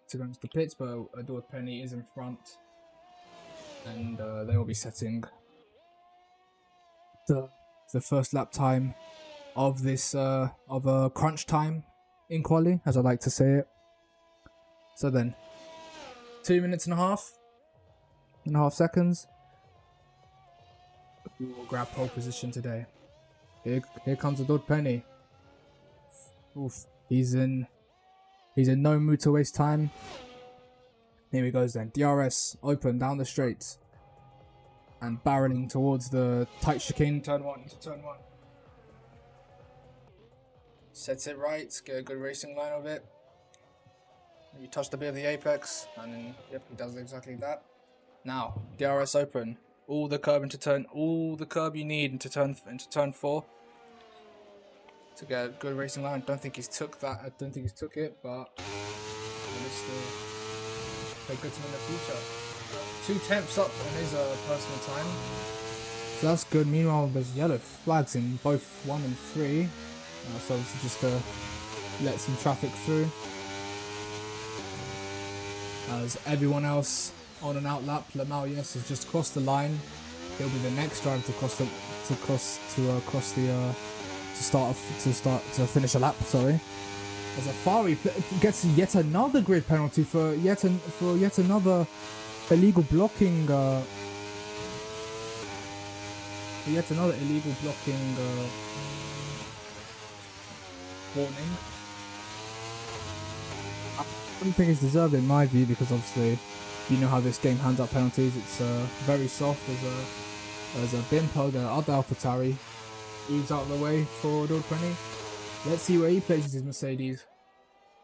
To go into the pits, but Adore Penny is in front, and they will be setting the first lap time of this of a crunch time in quali, as I like to say it. So then, 2 minutes and a half seconds. We will grab pole position today. Here comes Adore Penny. Oof, he's in no mood to waste time. Here he goes then. DRS open down the straight and barreling towards the tight chicane turn 1 into turn 1. Sets it right, get a good racing line of it. You touch the bit of the apex, and then yep, he does exactly that. Now DRS open, all the curb you need into turn 4 to get a good racing line. I don't think he's took it, but it's still a good to in the future. 2 tenths up on his personal time, so that's good. Meanwhile, there's yellow flags in both 1 and 3, so it's just to let some traffic through. As everyone else on an out lap, Lamau yes has just crossed the line. He'll be the next driver to finish a lap. Sorry. As Afari gets yet another grid penalty for yet another illegal blocking. Warning. I don't think it's deserved in my view, because obviously you know how this game hands out penalties. It's very soft as a Bimpo, the other AlphaTauri, moves out of the way for Dordpenny. Let's see where he places his Mercedes.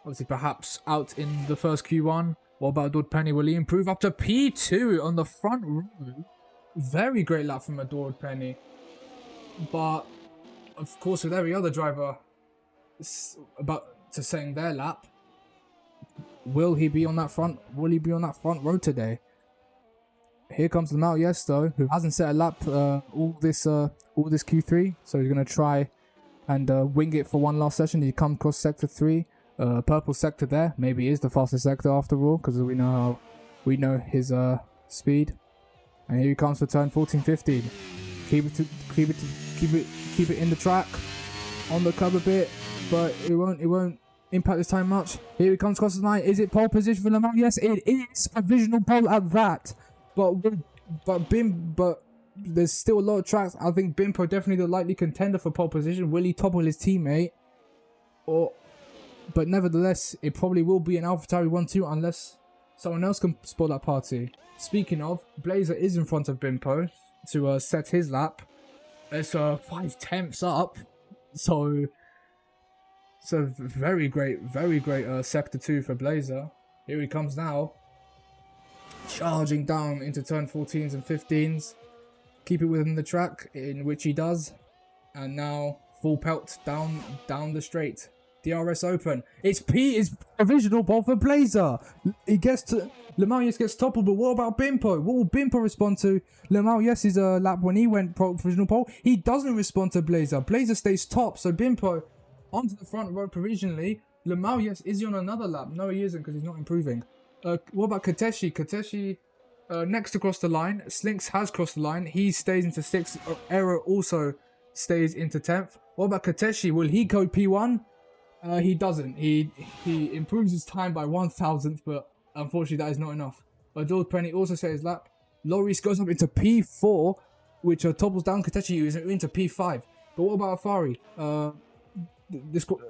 Obviously, perhaps out in the first Q1. What about Dordpenny? Will he improve up to P2 on the front row? Very great lap from a Dordpenny. But, of course, with every other driver about to setting their lap, will he be on that front row today? Here comes Lamau Yesto, who hasn't set a lap all this Q3, so he's gonna try and wing it for one last session. He comes across sector 3, purple sector there. Maybe he is the fastest sector after all, because we know his speed. And here he comes for turn 14-15. Keep it in the track, on the curb a bit, but it won't impact this time much. Here he comes across the line. Is it pole position for Lamau? Yes, it is. Provisional pole at that. But there's still a lot of tracks. I think Bimpo definitely the likely contender for pole position. Will he topple his teammate? But nevertheless, it probably will be an AlphaTauri 1-2 unless someone else can spot that party. Speaking of, Blazer is in front of Bimpo to set his lap. It's 5/10 up, so it's a very great sector 2 for Blazer. Here he comes now, charging down into turn 14s and 15s. Keep it within the track, in which he does, and now full pelt down the straight. DRS open. It's provisional pole for Blazer. He gets to Lamau gets toppled, but what about Bimpo? What will Bimpo respond to Lamau Yes's lap when he went provisional pole? He doesn't respond to Blazer. Blazer stays top, so Bimpo onto the front row provisionally. Lamau is he on another lap? No, he isn't, because he's not improving. What about Kateshi? Kateshi next to cross the line. Slinks has crossed the line. He stays into 6th. Error also stays into 10th. What about Kateshi? Will he go P1? He doesn't. He improves his time by 1,000th, but unfortunately that is not enough. Dordpenny also set his lap. Loris goes up into P4, which topples down Kateshi, who is into P5. But what about Afari?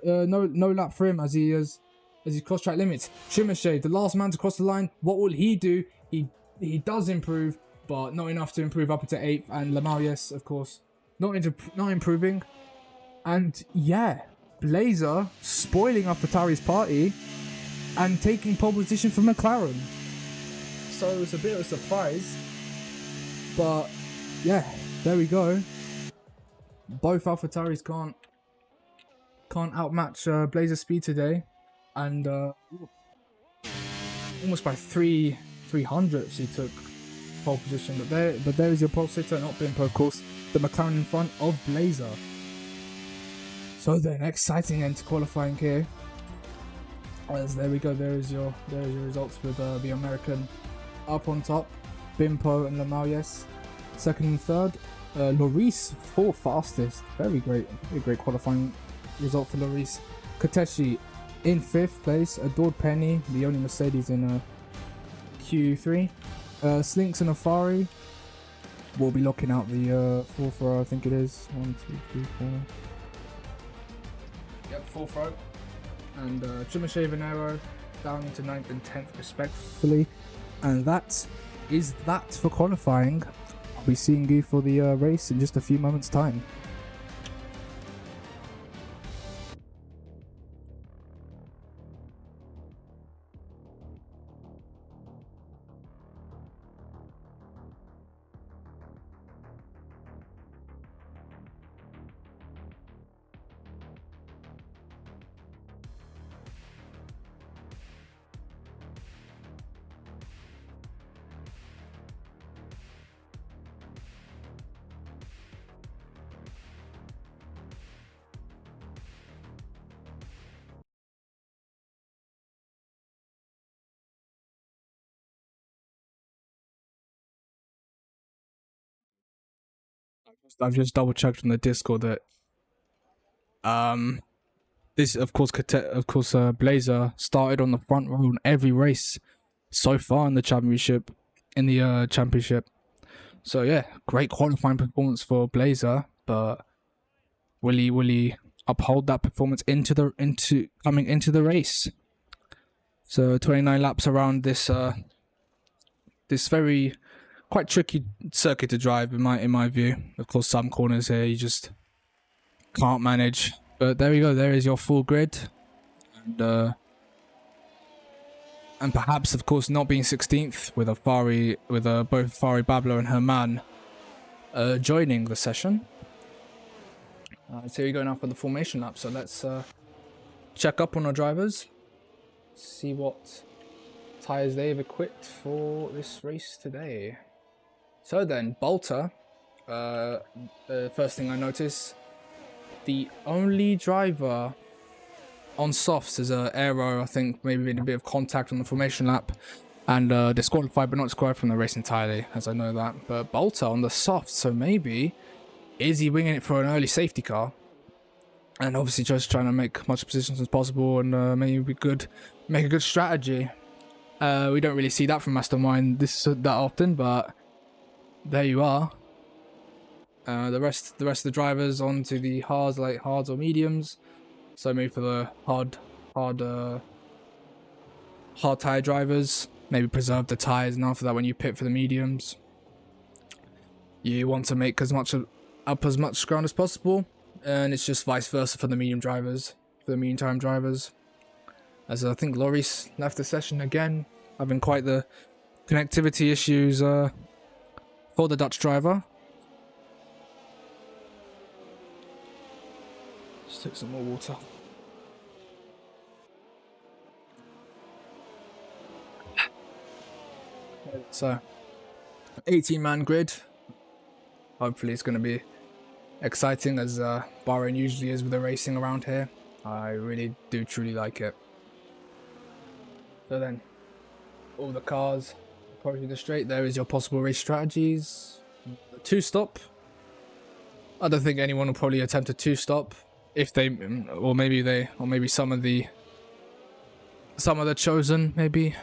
No lap for him as he cross track limits. Shimoshe, the last man to cross the line. What will he do? He does improve, but not enough to improve up into 8th. And Lamau, of course, not improving. And yeah, Blazer spoiling AlphaTauri's party and taking pole position for McLaren. So it was a bit of a surprise, but yeah, there we go. Both AlphaTauris can't outmatch Blazer's speed today, and almost by 300 he took pole position. But there is your pole sitter, not Bimpo, of course. The McLaren in front of Blazer. So then, exciting end to qualifying here. As there we go. There is your results with the American up on top, Bimpo and Lamau, second and third. Loris 4th fastest. Very great qualifying result for Loris. Kateshi in 5th place. Dordpenny, the only Mercedes in Q3. Slinks and Afari will be locking out the 4th row, I think it is. 1, 2, 3, 4. Yep, 4th row. And Chimoshe Venero down into 9th and 10th respectively. And that is that for qualifying. I'll be seeing you for the race in just a few moments' time. I've just double checked on the Discord that this, of course, Blazer started on the front row in every race so far in the championship. So yeah, great qualifying performance for Blazer, but will he uphold that performance into the race? So 29 laps around this very quite tricky circuit to drive in my view. Of course, some corners here you just can't manage. But there we go. There is your full grid, and perhaps, of course, not being 16th with both Fari Bablo and Herman joining the session. So here we go now for the formation lap. So let's check up on our drivers, see what tires they've equipped for this race today. So then, Bolter, the first thing I notice, the only driver on softs is Aero, I think maybe in a bit of contact on the formation lap, and disqualified but not disqualified from the race entirely, as I know that. But Bolter on the softs, so maybe, is he winging it for an early safety car? And obviously just trying to make much positions as possible and maybe make a good strategy. We don't really see that from Mastermind that often, but there you are. The rest of the drivers onto the hards, like hards or mediums. So maybe for the hard tire drivers, maybe preserve the tires, and after that, when you pit for the mediums, you want to make as much ground as possible, and it's just vice versa for the medium drivers, for the medium time drivers. As I think Loris left the session again, having quite the connectivity issues for the Dutch driver. Just take some more water. So, 18-man grid. Hopefully it's going to be exciting, as Bahrain usually is with the racing around here. I really do truly like it. So then, all the cars approaching the straight. There is your possible race strategies. Two-stop. I don't think anyone will probably attempt a two-stop. If they, or maybe some of the chosen maybe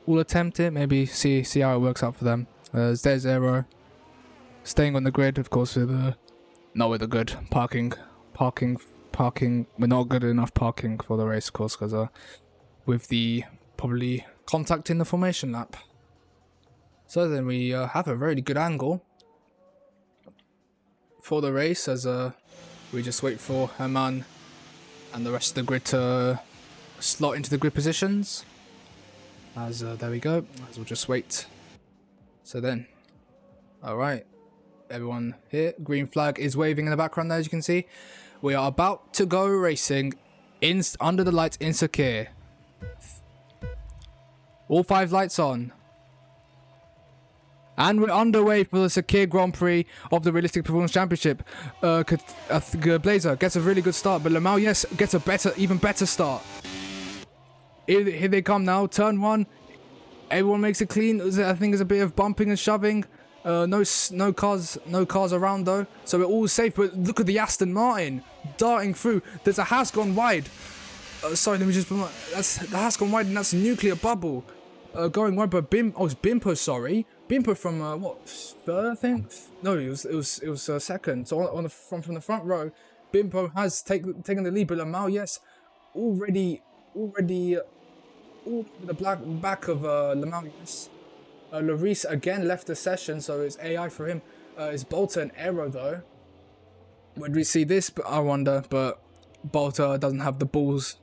will attempt it. Maybe see how it works out for them. There's Aero staying on the grid, of course, not with a good parking. We're not good enough parking for the race, of course, because with the probably contact in the formation lap. So then we have a very good angle for the race, as we just wait for Herman and the rest of the grid to slot into the grid positions. As there we go, as we'll just wait. So then, alright, everyone here, green flag is waving in the background there, as you can see. We are about to go racing under the lights in Sakir. All 5 lights on. And we're underway for the Sakir Grand Prix of the Realistic Performance Championship. Blazer gets a really good start, but Lamau, yes, gets a even better start. Here they come now, turn 1. Everyone makes it clean. I think there's a bit of bumping and shoving. No cars around though, so we're all safe. But look at the Aston Martin darting through. There's a house gone wide. Sorry, let me just. The house gone wide, and that's Nuclear Bubble going wide. But it's Bimpo. Sorry, Bimpo from what? Third, I think. No, it was second. So from the front row, Bimpo has taken the lead. But Lamau, yes, already the back of Lamau, yes. Loris again left the session, so it's AI for him. It's Bolter and Aero though. Would we see this? But I wonder. But Bolter doesn't have the balls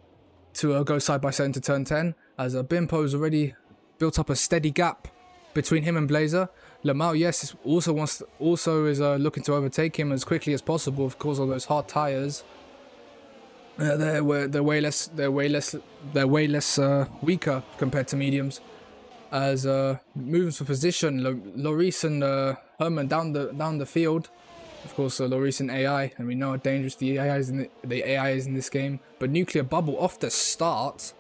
to go side by side into turn 10, as Bimpo's already built up a steady gap between him and Blazer. Lamau, yes, also is looking to overtake him as quickly as possible. Of course, all those hard tires. They're way less weaker compared to mediums. As moves for position, Loris and Herman down the field. Of course, Loris and AI, and we know how dangerous the AI is in this game. But Nuclear Bubble off the start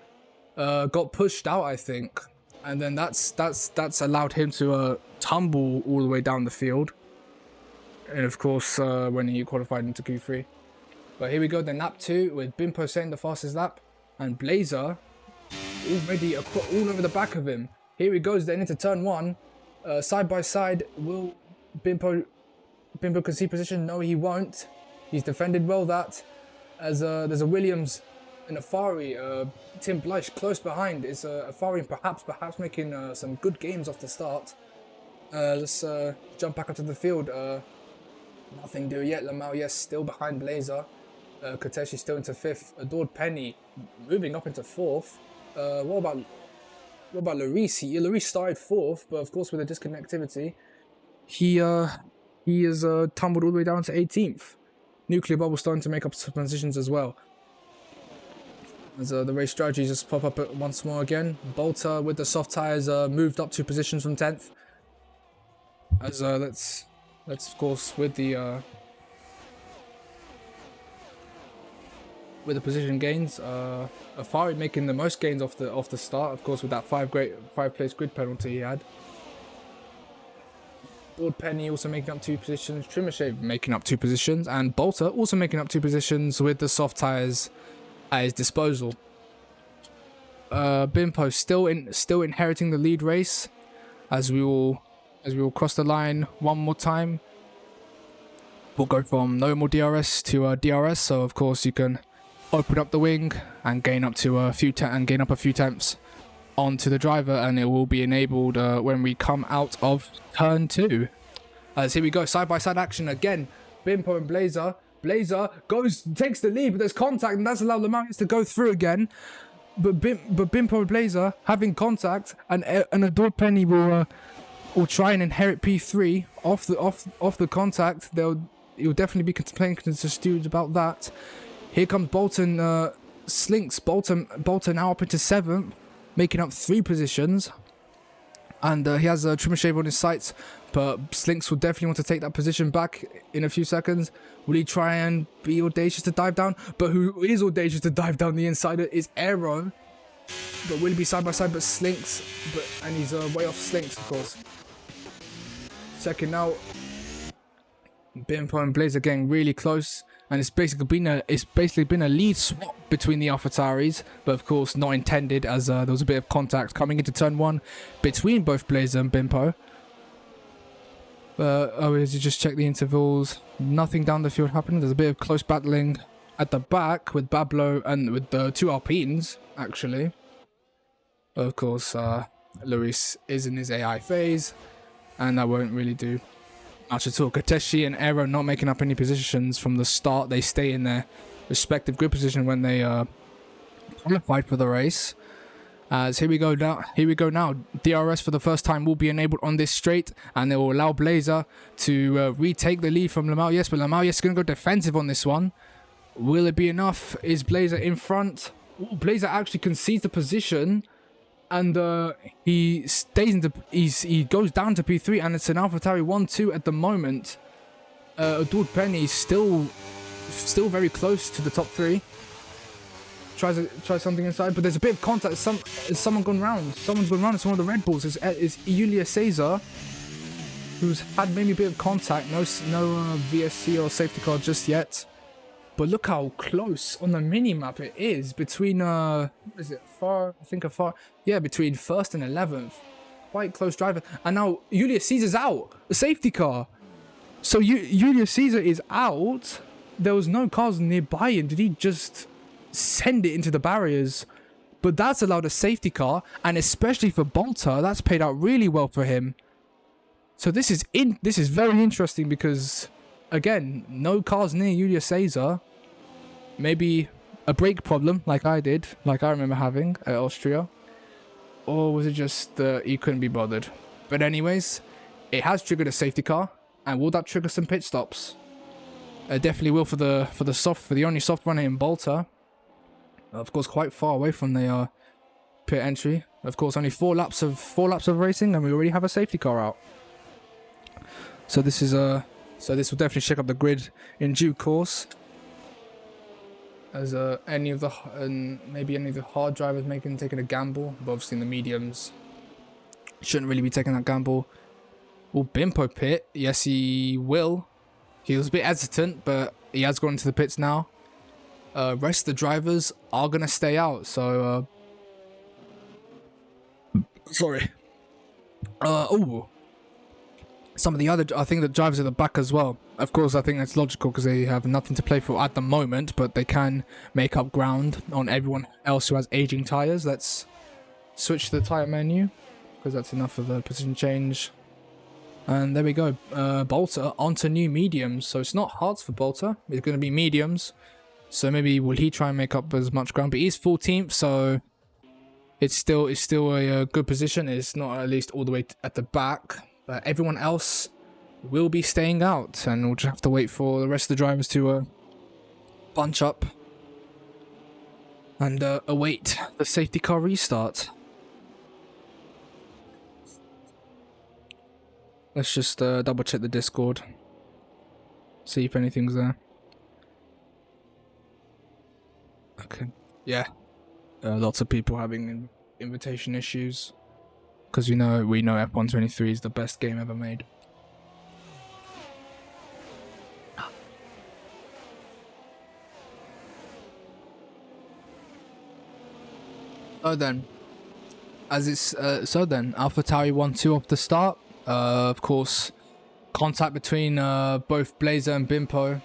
got pushed out, I think, and then that's allowed him to tumble all the way down the field. And of course, when he qualified into Q3. But here we go, then lap 2 with Bimpo setting the fastest lap. And Blazer already all over the back of him. Here he goes then into turn 1. Side by side, will Bimpo concede position? No, he won't. He's defended well that. As there's a Williams and a Fari, Tim Bleich close behind. It's a Fari perhaps making some good games off the start. Let's jump back onto the field. Nothing do yet. Lamau, yes, still behind Blazer. Kateshi still into 5th. Adored Penny moving up into 4th. What about Larice? Larice started 4th, but of course with the disconnectivity, he is tumbled all the way down to 18th. Nuclear Bubble starting to make up some positions as well. As the race strategies just pop up once more again. Bolter with the soft tires moved up 2 positions from 10th. As let's of course with the position gains, Afari making the most gains off the start, of course with that 5 place grid penalty he had. Lord Penny also making up 2 positions, Trimmershave making up 2 positions, and Bolter also making up 2 positions with the soft tires at his disposal. Bimpo still inheriting the lead race, as we will cross the line one more time. We'll go from normal DRS to DRS, so of course you can open up the wing and gain up a few tenths onto the driver, and it will be enabled when we come out of turn 2. As here we go, side by side action again. Bimpo and Blazer. Blazer takes the lead, but there's contact, and that's allowed Lamarius to go through again. But Bimpo and Blazer having contact, and Adored Penny will try and inherit P3 off the contact. He'll definitely be complaining to the stewards about that. Here comes Bolton, Slinks. Bolton now up into 7th, making up 3 positions. And he has a trimmer shave on his sights, but Slinks will definitely want to take that position back in a few seconds. Will he try and be audacious to dive down? But who is audacious to dive down the insider is Aero. But will he be side by side? But Slinks, and he's way off Slinks, of course. Second now, Bimpo and Blazer getting really close, and it's basically been a lead swap between the AlphaTauris, but of course not intended, as there was a bit of contact coming into turn 1 between both Blazer and Bimpo. As you just check the intervals, nothing down the field happening. There's a bit of close battling at the back with Bablo and with the 2 Alpines, actually. Of course, Luis is in his AI phase, and that won't really do much at all. Kateshi and Aero not making up any positions from the start. They stay in their respective grid position when they qualified for the race. As here we go now. DRS for the first time will be enabled on this straight, and it will allow Blazer to retake the lead from Lamau. Yes, but Lamau is going to go defensive on this one. Will it be enough? Is Blazer in front? Ooh, Blazer actually concedes the position, and he goes down to P3, and it's an AlphaTauri 1-2 at the moment. Adored Penny still very close to the top 3. Tries something inside, but there's a bit of contact. Someone's gone round. It's one of the Red Bulls. It's Julia Caesar, who's had maybe a bit of contact. No VSC or safety car just yet. But look how close on the mini-map it is between, between 1st and 11th. Quite close driver. And now Julius Caesar's out. The safety car. So Julius Caesar is out. There was no cars nearby him. Did he just send it into the barriers? But that's allowed a safety car. And especially for Bolter, that's paid out really well for him. So this is very interesting because, again, no cars near Julius Caesar. Maybe a brake problem like I remember having at Austria. Or was it just he couldn't be bothered? But anyways, it has triggered a safety car. And will that trigger some pit stops? It definitely will for the only soft runner in Bolter. Of course, quite far away from the pit entry. Of course, only 4 laps of racing, and we already have a safety car out. So this will definitely shake up the grid in due course. As maybe any of the hard drivers taking a gamble, but obviously in the mediums shouldn't really be taking that gamble. Will Bimpo pit? Yes, he will. He was a bit hesitant, but he has gone into the pits now. rest of the drivers are gonna stay out. So sorry. Oh, some of the other, I think the drivers at the back as well. Of course, I think that's logical because they have nothing to play for at the moment, but they can make up ground on everyone else who has aging tires. Let's switch to the tire menu because that's enough of a position change. And there we go. Bolter onto new mediums. So it's not hards for Bolter. It's going to be mediums. So maybe will he try and make up as much ground? But he's 14th, so it's still a good position. It's not at least all the way at the back. But everyone else will be staying out, and we'll just have to wait for the rest of the drivers to bunch up and await the safety car restart. Let's just double check the Discord, see if anything's there. Okay, yeah, lots of people having invitation issues. Because we know F123 is the best game ever made. So then, AlphaTauri 1-2 off the start. Of course, contact between both Blazer and Bimpo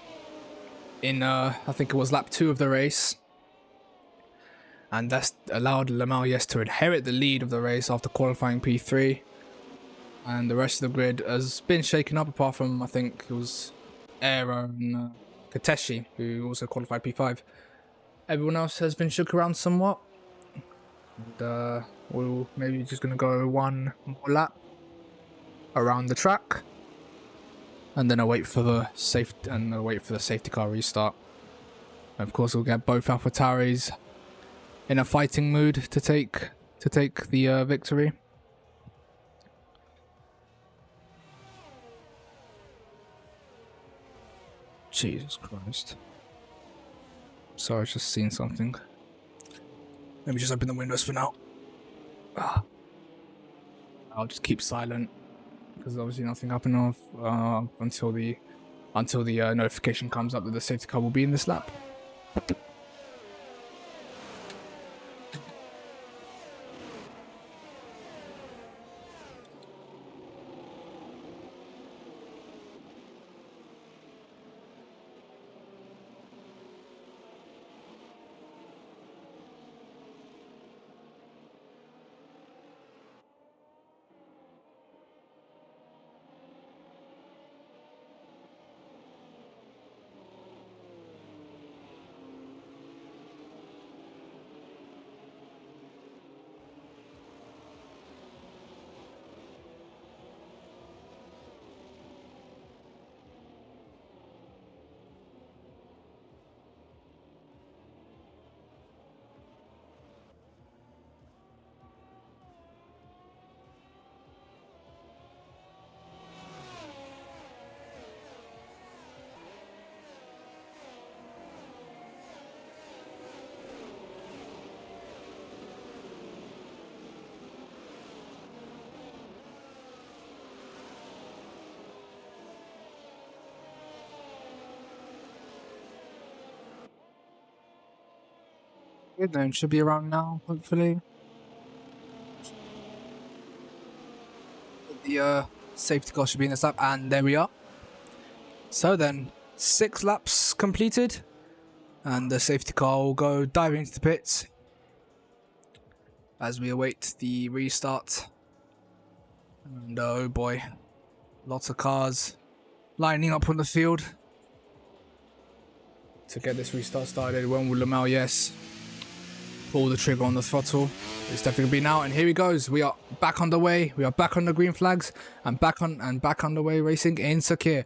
in I think it was lap 2 of the race. And that's allowed Lamar to inherit the lead of the race after qualifying P3. And the rest of the grid has been shaken up apart from, I think it was Aero and Kateshi, who also qualified P5. Everyone else has been shook around somewhat. And we'll maybe just going to go one more lap around the track. And then I'll wait for the safety car restart. And of course, we'll get both AlphaTauris in a fighting mood to take the victory. Jesus Christ. Sorry, I've just seen something. Let me just open the windows for now. I'll just keep silent because obviously nothing happened until the notification comes up that the safety car will be in this lap. Good then, should be around now, hopefully. The safety car should be in this lap, and there we are. So then, 6 laps completed, and the safety car will go diving into the pits as we await the restart. And oh boy, lots of cars lining up on the field to get this restart started. When will Lamar pull the trigger on the throttle? It's definitely gonna be now, and here he goes. We are back underway. We are back on the green flags and back underway racing in Sakir.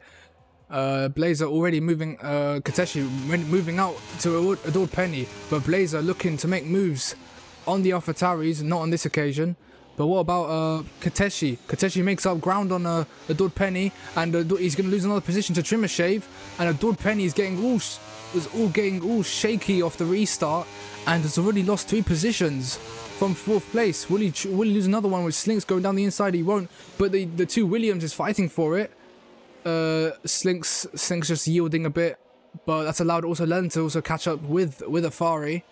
Blazer already moving, Kateshi moving out to Adord Penny, but Blazer looking to make moves on the AlphaTauris, not on this occasion. But what about Kateshi? Kateshi makes up ground on Adord Penny, and he's going to lose another position to Trimmer Shave, and Adord Penny is getting all shaky off the restart, and has already lost 3 positions from 4th place. Will he lose another one with Slinks going down the inside? He won't, but the 2 Williams is fighting for it. Slinks just yielding a bit, but that's allowed also Len to also catch up with Afari.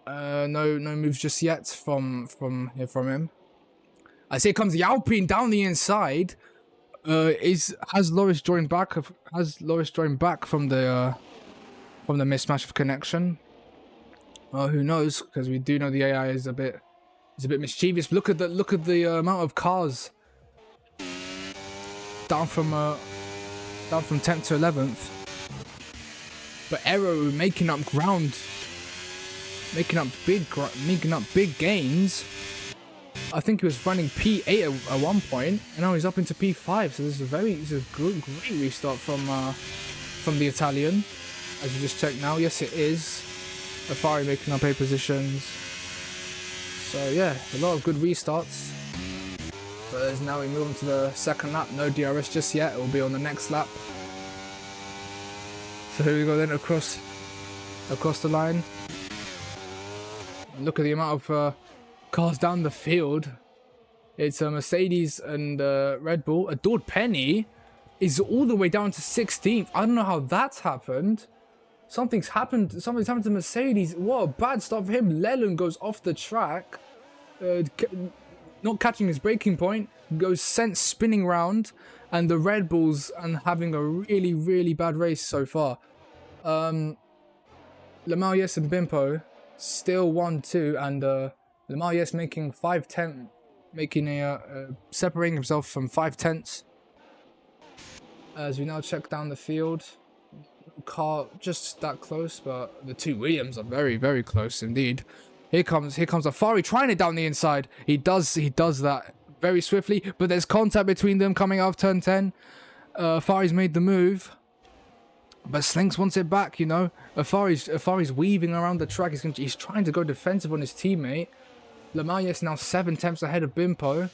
No moves just yet from him. As here comes the Alpine down the inside. Has Loris joined back? Has Loris joined back from the mismatch of connection? Who knows? Because we do know the AI is a bit mischievous. Look at the amount of cars down from 10th to 11th. But Aero making up ground, making up big gains. I think he was running P8 at one point, and now he's up into P5. So this is a great restart from the Italian. As you just checked now, yes it is. Afari making up 8 positions. So yeah, a lot of good restarts. But as now we move on to the second lap. No DRS just yet. It will be on the next lap. So here we go then across the line. Look at the amount of cars down the field. It's a Mercedes and Red Bull. Adored Penny is all the way down to 16th. I don't know how that's happened. Something's happened to Mercedes. What a bad start for him. Leland goes off the track, not catching his braking point, goes sent spinning round, and the Red Bulls and having a really bad race so far. Lamar Yes and Bimpo still 1-2, and Lamar Yes making 5/10, separating himself from 5/10. As we now check down the field. Car just that close, but the two Williams are very close indeed. Here comes Afari trying it down the inside. He does that very swiftly, but there's contact between them coming out of turn 10. Afari's made the move, but Slinks wants it back. You know, Afari's weaving around the track. He's trying to go defensive on his teammate. Lamar is now 7 tenths ahead of Bimpo,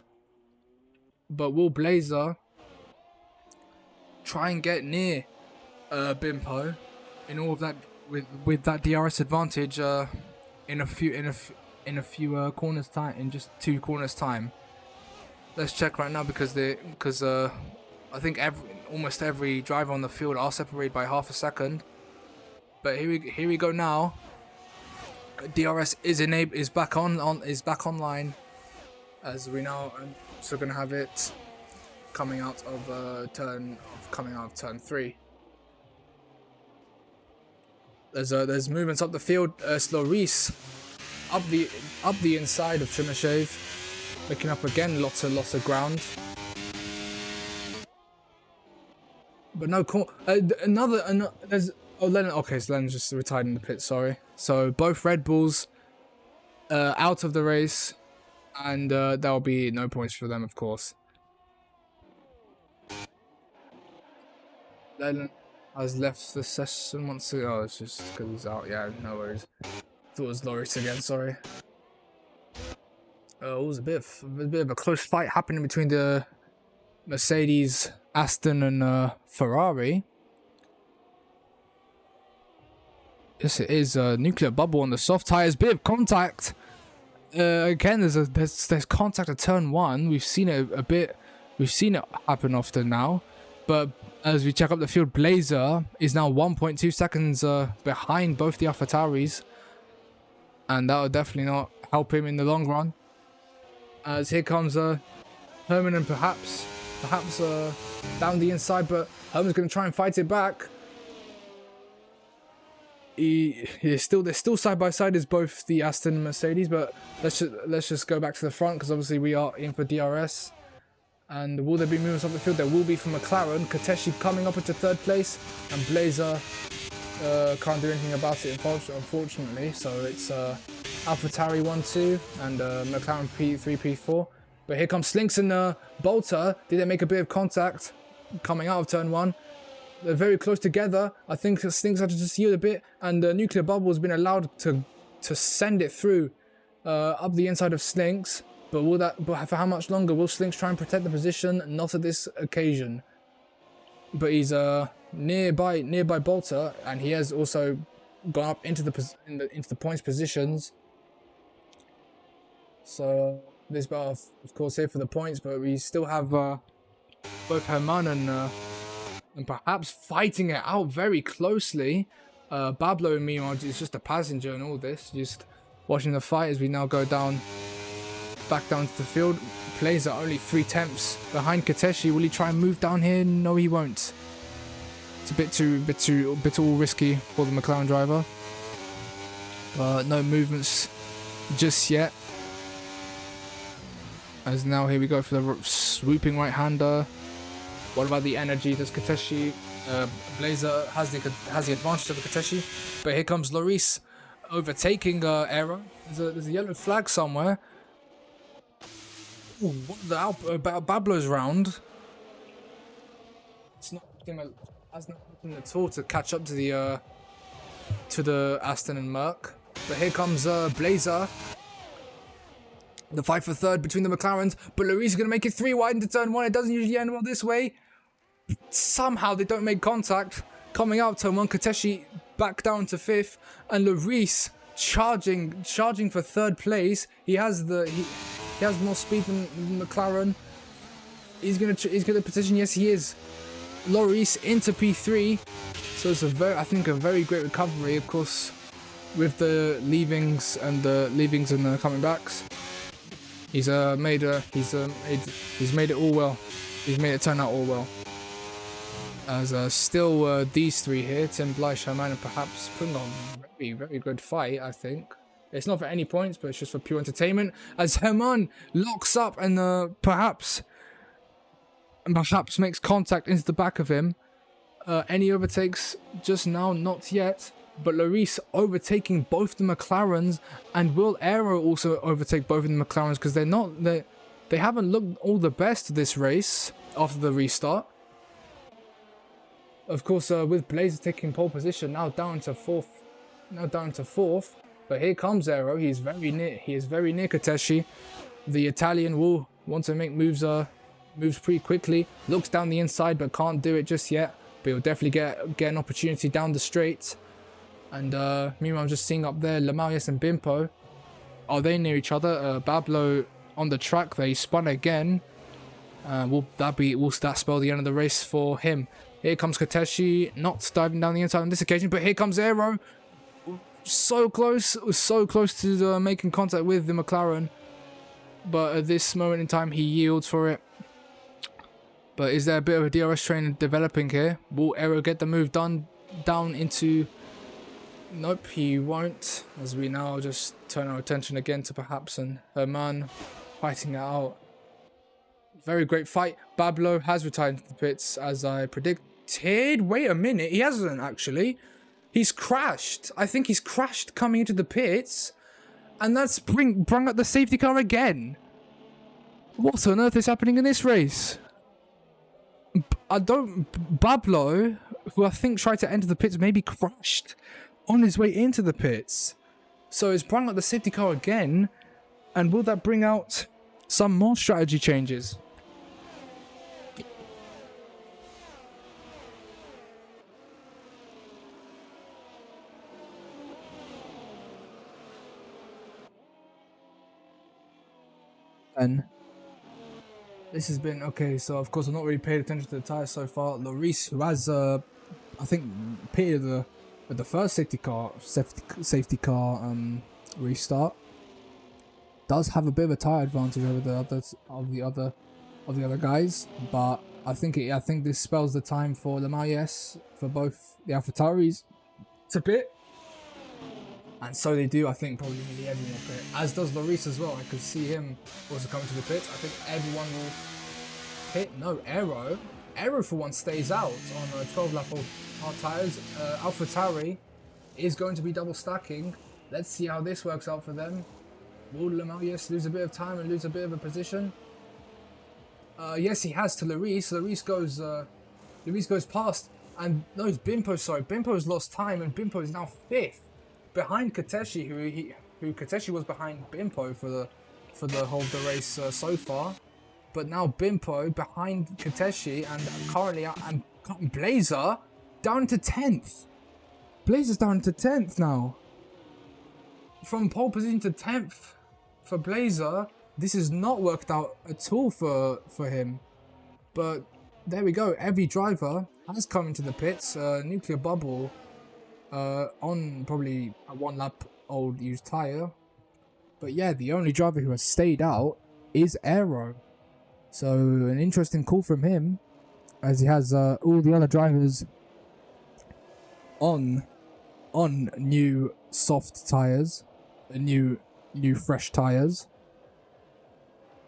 but will Blazer try and get near Bimpo in all of that with that DRS advantage in a few corners time, in just 2 corners time. Let's check right now because I think almost every driver on the field are separated by half a second. But here we go now. DRS is back online, as we now so gonna have it coming out of turn 3. There's movements up the field. Sloris up the inside of Chimashev, picking up again lots of ground. But no call. There's Lennon. Okay, so Lennon's just retired in the pit. Sorry. So both Red Bulls out of the race, and there will be no points for them, of course. Lennon has left the session once again. Oh, it's just because he's out. Yeah, no worries. Thought it was Loris again. Sorry. It was a bit of a close fight happening between the Mercedes, Aston, and Ferrari. Yes, it is a nuclear bubble on the soft tires. Bit of contact. Again, there's contact at turn 1. We've seen it a bit. We've seen it happen often now, but as we check up the field, Blazer is now 1.2 seconds behind both the AlphaTauris, and that will definitely not help him in the long run. As here comes Herman, and perhaps down the inside, but Herman's going to try and fight it back. They're still side by side as both the Aston and Mercedes, but let's just go back to the front because obviously we are in for DRS. And will there be movements up the field? There will be from McLaren. Kateshi coming up into 3rd place, and Blazer can't do anything about it, unfortunately. So it's AlphaTauri 1-2 and McLaren P3, P4. But here comes Slinks and Bolter. Did they make a bit of contact coming out of turn 1? They're very close together. I think Slinks had to just yield a bit, and the nuclear bubble has been allowed to send it through up the inside of Slinks. But for how much longer? Will Slinks try and protect the position? Not at this occasion. But he's nearby Bolter, and he has also gone up into the points positions. So this battle, of course, here for the points, but we still have both Herman and and perhaps fighting it out very closely. Bablo and Mimo is just a passenger in all this, just watching the fight as we now go back down to the field. Plays are only 3 tenths behind Kateshi. Will he try and move down here? No, he won't. It's a bit all risky for the McLaren driver. But no movements just yet. As now here we go for the swooping right-hander. What about the energy? Does Kateshi... Blazer has the advantage over Kateshi. But here comes Lloris overtaking Aero. There's a yellow flag somewhere. Ooh, what the Bablo's round. It's not hasn't happened at all to catch up to the Aston and Merc. But here comes Blazer. The fight for third between the McLarens. But Lloris is going to make it 3 wide into turn 1. It doesn't usually end well this way. Somehow they don't make contact. Coming out turn 1, Kateshi back down to 5th. And Lloris charging for 3rd place. He has more speed than McLaren. He's gonna position. Yes, he is. Lloris into P3. So it's I think a very great recovery, of course, with the leavings and the coming backs. He's made it all well. He's made it turn out all well. As still these 3 here, Tim, Blythe, Sherman, and perhaps putting on a very good fight, I think. It's not for any points, but it's just for pure entertainment. As Herman locks up and perhaps makes contact into the back of him. Any overtakes just now? Not yet. But Lloris overtaking both the McLarens, and will Aero also overtake both of the McLarens, because they haven't looked all the best this race after the restart. Of course, with Blazer taking pole position, now down to fourth. But here comes Aero. He is very near Kateshi. The Italian will want to make moves pretty quickly. Looks down the inside, but can't do it just yet. But he'll definitely get an opportunity down the straight. And meanwhile, I'm just seeing up there, Lamarius and Bimpo. Are they near each other? Bablo on the track. They spun again. Will that spell the end of the race for him? Here comes Kateshi, not diving down the inside on this occasion, but here comes Aero. So close to making contact with the McLaren. But at this moment in time, he yields for it. But is there a bit of a DRS train developing here? Will Aero get the move done down into... Nope, he won't. As we now just turn our attention again to perhaps and Herman fighting it out. Very great fight. Bablo has retired to the pits as I predicted. Wait a minute, he hasn't actually. He's crashed. I think he's crashed coming into the pits. And that's brought up the safety car again. What on earth is happening in this race? Bablo, who I think tried to enter the pits, maybe crashed on his way into the pits. So it's brought up the safety car again. And will that bring out some more strategy changes? And this has been okay. So of course I've not really paid attention to the tires so far. Lloris, who has I think pitted the first safety car restart, does have a bit of a tire advantage over the other guys. But I think this spells the time for Lamarius for both the AlphaTauris to pit. And so they do, I think, probably nearly everyone will pit. As does Lloris as well. I could see him also coming to the pit. I think everyone will pit. No, Aero for once stays out on 12 lap hard tyres. AlphaTauri is going to be double stacking. Let's see how this works out for them. Will Lamarius lose a bit of time and lose a bit of a position? Yes, he has to Lloris. Lloris goes past. And no, it's Bimpo, sorry. Bimpo's lost time and Bimpo is now 5th. Behind Kateshi, who Kateshi was behind Bimpo for the whole of the race so far, but now Bimpo behind Kateshi, and currently I'm Blazer down to 10th. Blazer's down to 10th now. From pole position to 10th for Blazer. This has not worked out at all for him. But there we go. Every driver has come into the pits. Nuclear bubble on probably a 1 lap old used tyre. But yeah, the only driver who has stayed out is Aero. So an interesting call from him, as he has all the other drivers on new soft tyres, new fresh tyres.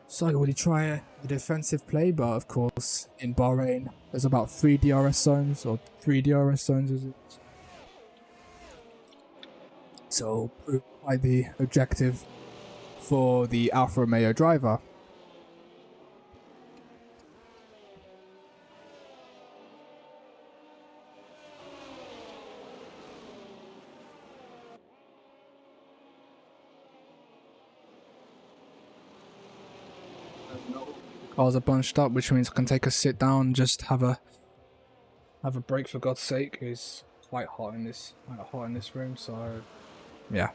So will he try a defensive play? But of course, in Bahrain, there's about 3 DRS zones, or 3 DRS zones is it? So quite the objective for the Alfa Romeo driver. Cars are bunched up, which means I can take a sit down, just have a break for God's sake. It's quite hot in this room, so yeah.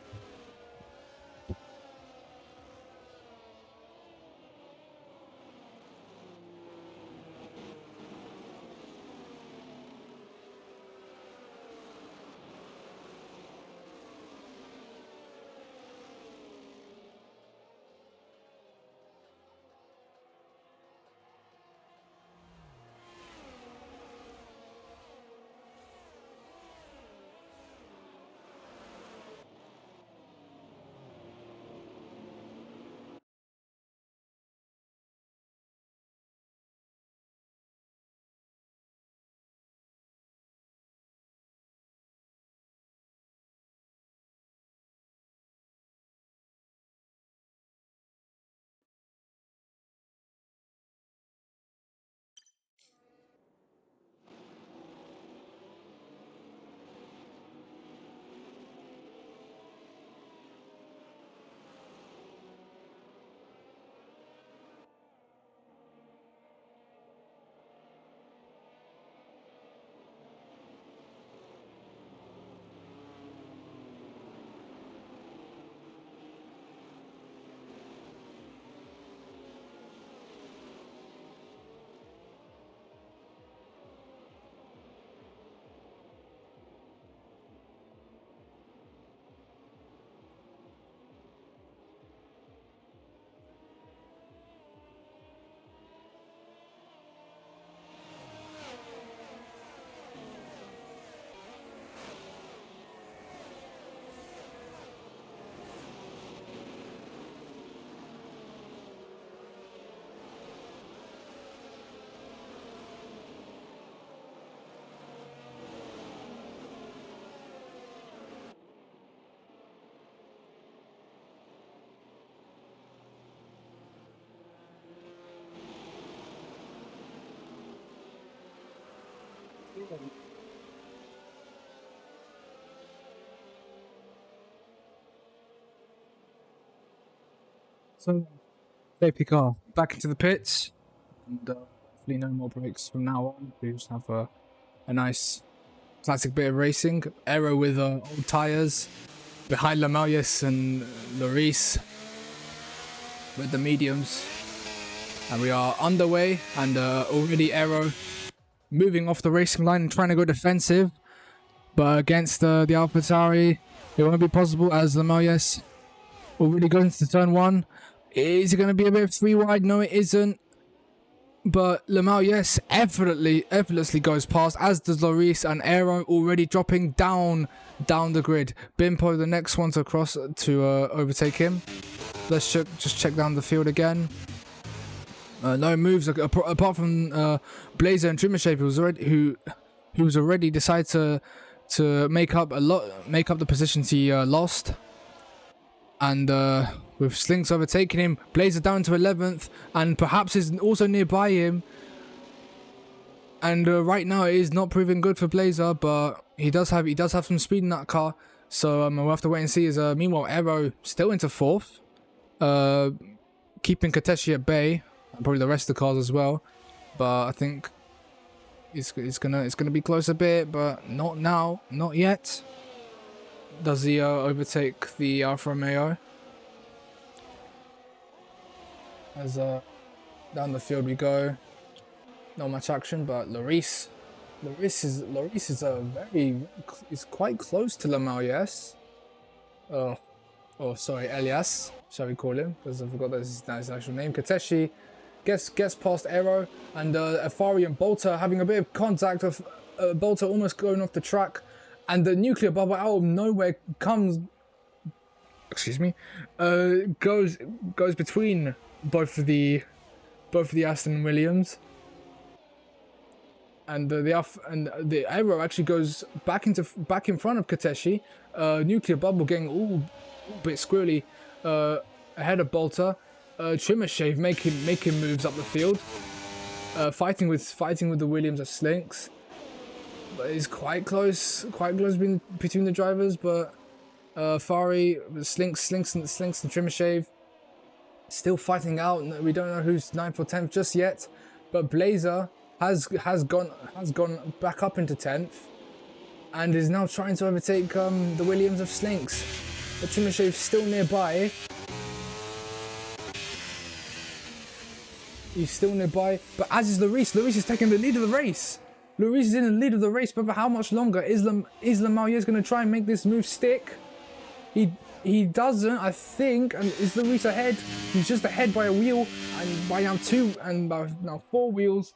So, safety car back into the pits, and hopefully no more breaks from now on. We just have a nice classic bit of racing. Aero with old tyres behind Lamalius and Lloris with the mediums, and we are underway. And already Aero moving off the racing line and trying to go defensive, but against the AlphaTauri, it won't be possible as Lamalius already goes into turn 1. Is it going to be a bit of 3 wide? No, it isn't. But Lamalius effortlessly goes past, as does Lloris, and Aero already dropping down the grid. Bimpo, the next one to cross to overtake him. Let's just check down the field again. No moves apart from Blazer and Trimmershape, who's already decided to make up the positions he lost. And with Slinks overtaking him, Blazer down to 11th, and perhaps is also nearby him. And right now it is not proving good for Blazer, but he does have some speed in that car. So we'll have to wait and see. As meanwhile, Aero still into 4th, keeping Kateshi at bay, and probably the rest of the cars as well. But I think it's gonna be close a bit, but not now, not yet. Does he overtake the Alfa Romeo? As down the field we go. not much action, but Lloris is is quite close to Lamau, yes. Oh, sorry, Elias, shall we call him? Because I forgot that's his actual name. Kateshi gets past Aero, and Afari and Bolter having a bit of contact of Bolter almost going off the track, and the nuclear bubble out of nowhere comes. Excuse me, goes between both of the Aston Williams, and the Aero actually goes back in front of Kateshi. Nuclear bubble getting all bit squirrely ahead of Bolter. Trimmershave making moves up the field, fighting with the Williams of Slinks, but it's quite close between the drivers. But Fari, Slinks and Trimmershave still fighting out. We don't know who's 9th or 10th just yet, but Blazer has gone back up into 10th and is now trying to overtake the Williams of Slinks. But Trimmershave's still nearby. He's still nearby, but as is Lloris. Lloris is taking the lead of the race. Lloris is in the lead of the race, but for how much longer? Is Lamalier going to try and make this move stick? He doesn't, I think. And is Lloris ahead? He's just ahead by a wheel, and by now 4 wheels.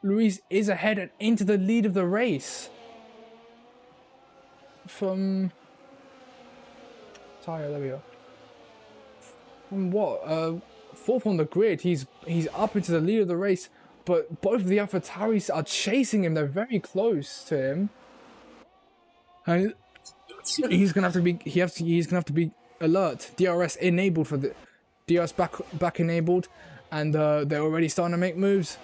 Lloris is ahead and into the lead of the race. From tyre, there we go. From what? 4th on the grid. He's up into the lead of the race, but both of the AlphaTauris are chasing him. They're very close to him, and he's gonna have to be. He's gonna have to be alert. DRS enabled for the DRS back enabled, and they're already starting to make moves.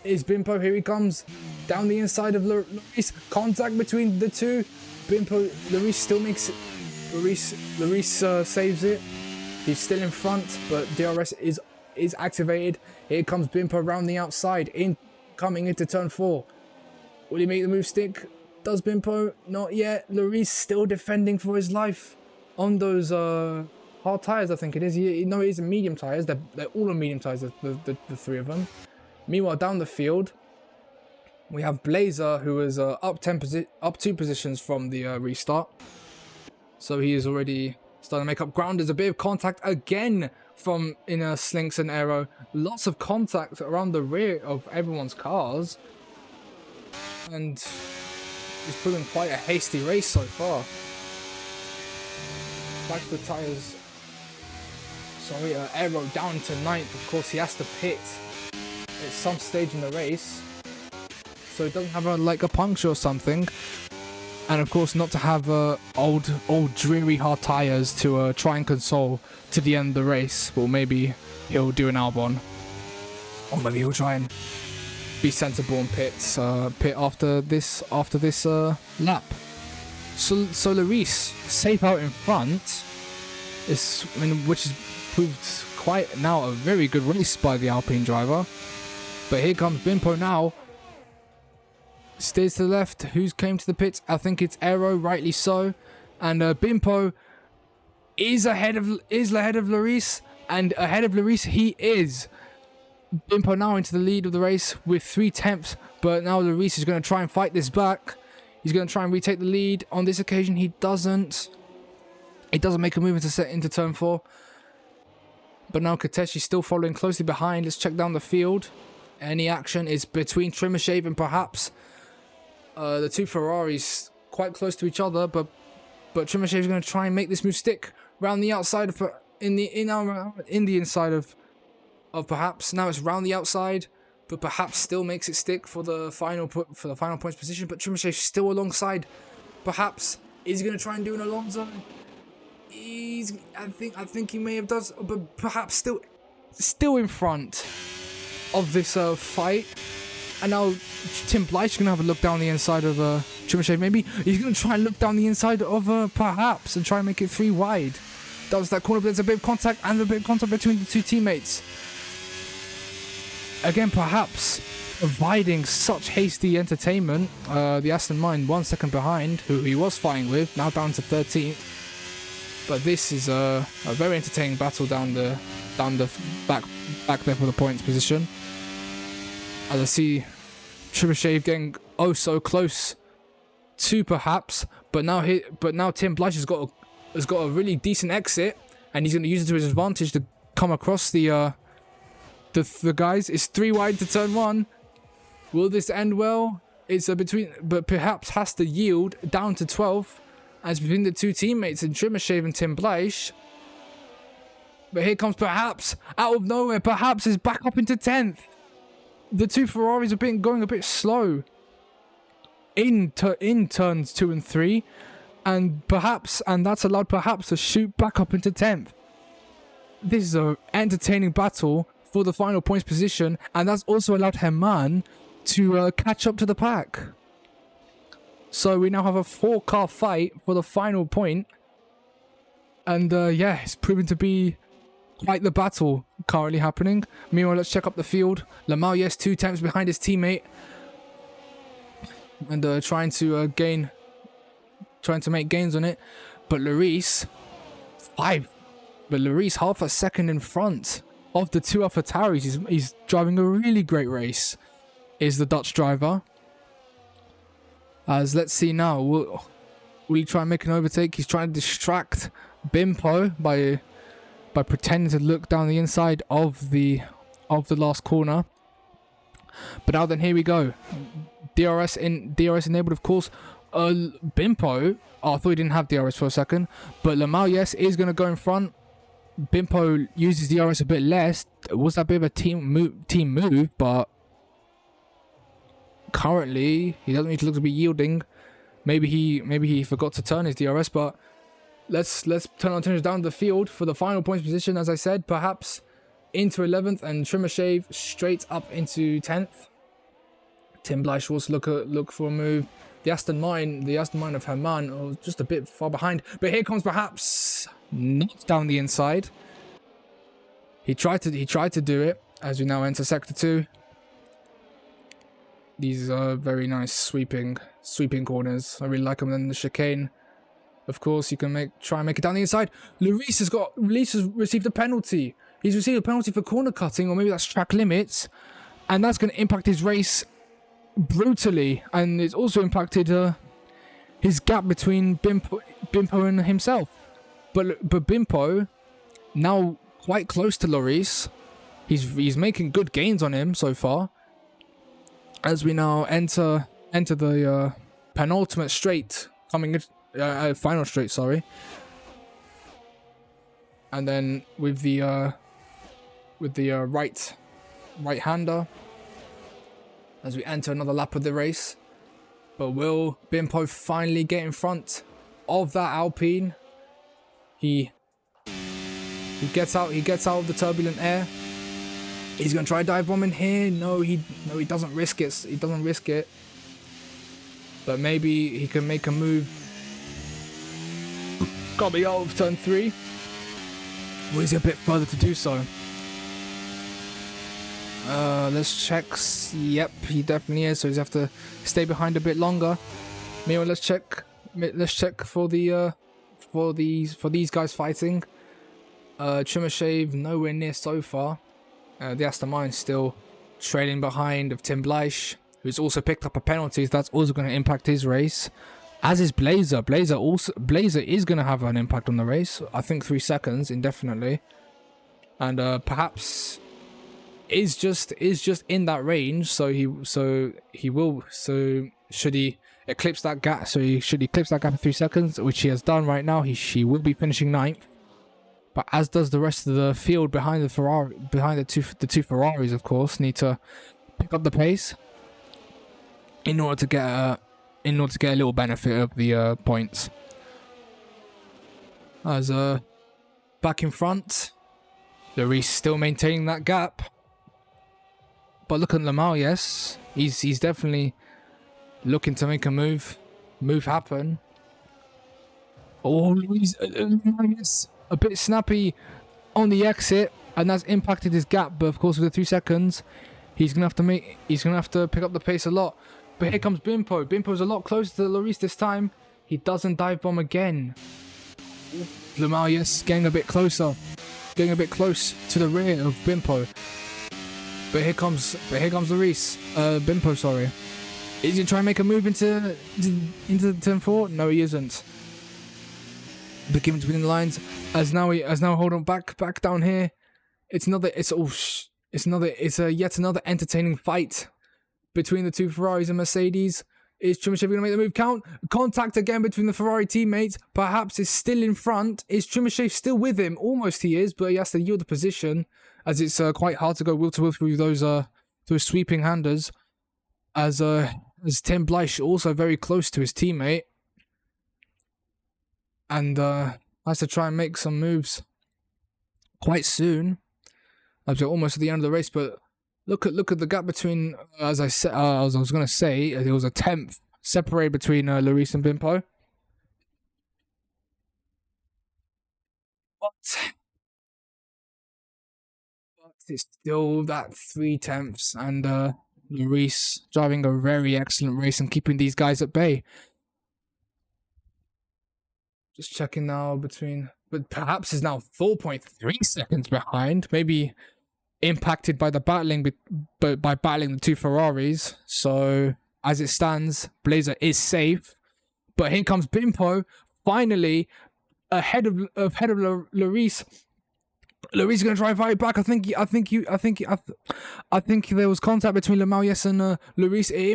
Is Bimpo? Here he comes down the inside of Lloris. Contact between the two. Bimpo, Lloris still makes it. Lloris saves it. He's still in front, but DRS is activated. Here comes Bimpo around the outside, coming into turn 4. Will he make the move stick? Does Bimpo? Not yet. Lloris still defending for his life on those hard tires, I think it is. No, it is medium tires. They're all on medium tires, the 3 of them. Meanwhile, down the field, we have Blazer, who is up 2 positions from the restart. So he is already starting to make up ground. There's a bit of contact again from inner Slinks and Aero. Lots of contact around the rear of everyone's cars. And it's proven quite a hasty race so far. Back to the tyres. Sorry, Aero down to 9th. Of course, he has to pit at some stage in the race, so it doesn't have a puncture or something. And of course, not to have old dreary hard tires to try and console to the end of the race. Well, maybe he'll do an Albon, or maybe he'll try and be sensible and pit after this lap. So Lloris safe out in front, which has proved quite now a very good race by the Alpine driver. But here comes Bimpo now. Steers to the left. Who's came to the pits? I think it's Aero, rightly so. And Bimpo is ahead of Lloris, and ahead of Lloris he is. Bimpo now into the lead of the race with 3 tenths, but now Lloris is going to try and fight this back. He's going to try and retake the lead. On this occasion, he doesn't. He doesn't make a move into turn 4. But now Kateshi still following closely behind. Let's check down the field. Any action is between Trimmershave and perhaps the 2 Ferraris quite close to each other, but Trimmershave is going to try and make this move stick round the outside of in the inside of perhaps. Now it's round the outside, but perhaps still makes it stick for the final points position. But Trimmershave still alongside. Perhaps is he going to try and do an Alonso? I think he may have done, but perhaps still in front of this fight. And now Tim Blythe's going to have a look down the inside of Trimmershave. Maybe he's going to try and look down the inside of perhaps and try and make it 3 wide. That was that corner, but there's a bit of contact and a bit of contact between the 2 teammates. Again, perhaps providing such hasty entertainment. The Aston Martin 1 second behind, who he was fighting with, now down to 13th. But this is a very entertaining battle down the back there for the points position. As I see Shave getting oh so close to perhaps, but now Tim Blythe has got a really decent exit, and he's going to use it to his advantage to come across the guys. It's 3 wide to turn 1. Will this end well? It's but perhaps has to yield down to 12 as between the two teammates in Shave and Tim Blythe. But here comes perhaps out of nowhere. Perhaps is back up into 10th. The two Ferraris have been going a bit slow in turns 2 and 3, and that's allowed perhaps to shoot back up into 10th. This is an entertaining battle for the final points position, and that's also allowed Herman to catch up to the pack. So we now have a 4-car fight for the final point, and yeah, it's proven to be quite the battle currently happening. Meanwhile, let's check up the field. Lamar, yes, 2 attempts behind his teammate, and trying to make gains on it. But Lloris, 5. But Lloris half a second in front of the 2 AlphaTauris. He's driving a really great race, is the Dutch driver. As let's see now, will he try and make an overtake? He's trying to distract Bimpo by pretending to look down the inside of the last corner. But now then, here we go. DRS enabled, of course. Bimpo, I thought he didn't have DRS for a second, but Lamar, yes, is going to go in front. Bimpo uses DRS a bit less. Was that a bit of a team move, but currently he doesn't need to look to be yielding. Maybe he forgot to turn his DRS, but let's turn our attention down the field for the final points position. As I said, perhaps into 11th, and Shave straight up into 10th. Tim Blythe will look for a move. The Aston Martin of Herman was just a bit far behind, but here comes perhaps not down the inside. He tried to do it as we now enter sector 2. These are very nice sweeping corners. I really like them. Then the chicane, of course, you can try and make it down the inside. Lloris has received a penalty. He's received a penalty for corner cutting, or maybe that's track limits, and that's going to impact his race brutally, and it's also impacted his gap between Bimpo and himself. But Bimpo now quite close to Lloris. He's making good gains on him so far. As we now enter the penultimate straight, final straight, sorry. And then with the right-hander, as we enter another lap of the race. But will Bimpo finally get in front of that Alpine? He gets out of the turbulent air. He's gonna try dive bomb in here. No, he doesn't risk it. He doesn't risk it. But maybe he can make a move. Got me out of turn 3. Well, he's a bit further to do so. Let's check. Yep, he definitely is. So he's have to stay behind a bit longer. Meanwhile, let's check for these guys fighting. Shave nowhere near so far. The Aston Martin still trailing behind of Tim Blythe, who's also picked up a penalty. That's also going to impact his race. As is Blazer. Blazer is going to have an impact on the race. I think 3 seconds indefinitely, and perhaps is just in that range. So should he eclipse that gap? So he should eclipse that gap in 3 seconds, which he has done right now. He will be finishing 9th. But as does the rest of the field behind the two Ferraris, of course, need to pick up the pace in order to get a little benefit of the points. As back in front, Lloris still maintaining that gap. But look at Lamar, yes, he's definitely looking to make a move happen. Oh, yes. A bit snappy on the exit, and that's impacted his gap. But of course, with the 3 seconds, he's gonna have to pick up the pace a lot. But here comes Bimpo. Bimpo's a lot closer to Lloris this time. He doesn't dive bomb again. Lamar, yes, getting a bit close to the rear of Bimpo. Larice. Bimpo, sorry. Is he trying to make a move into turn 4? No, he isn't. Begin between the lines. As now hold on back down here. It's yet another entertaining fight between the two Ferraris and Mercedes. Is Trimoshev going to make the move count? Contact again between the Ferrari teammates. Perhaps is still in front. Is Trimoshev still with him? Almost he is, but he has to yield the position as it's quite hard to go wheel to wheel through those sweeping handers. As Tim Bleish also very close to his teammate, and has to try and make some moves quite soon. As we're almost at the end of the race, but look at the gap between. As I said, I was going to say there was a 10th separated between Larice and Bimpo. But it's still that 3/10, and Larice driving a very excellent race and keeping these guys at bay. Just checking now but perhaps is now 4.3 seconds behind, maybe impacted by the battling, by battling the two Ferraris. So as it stands, Blazer is safe, but here comes Bimpo finally ahead of Larice. Larice is going to drive right back. I think there was contact between Lamailles and Larice. It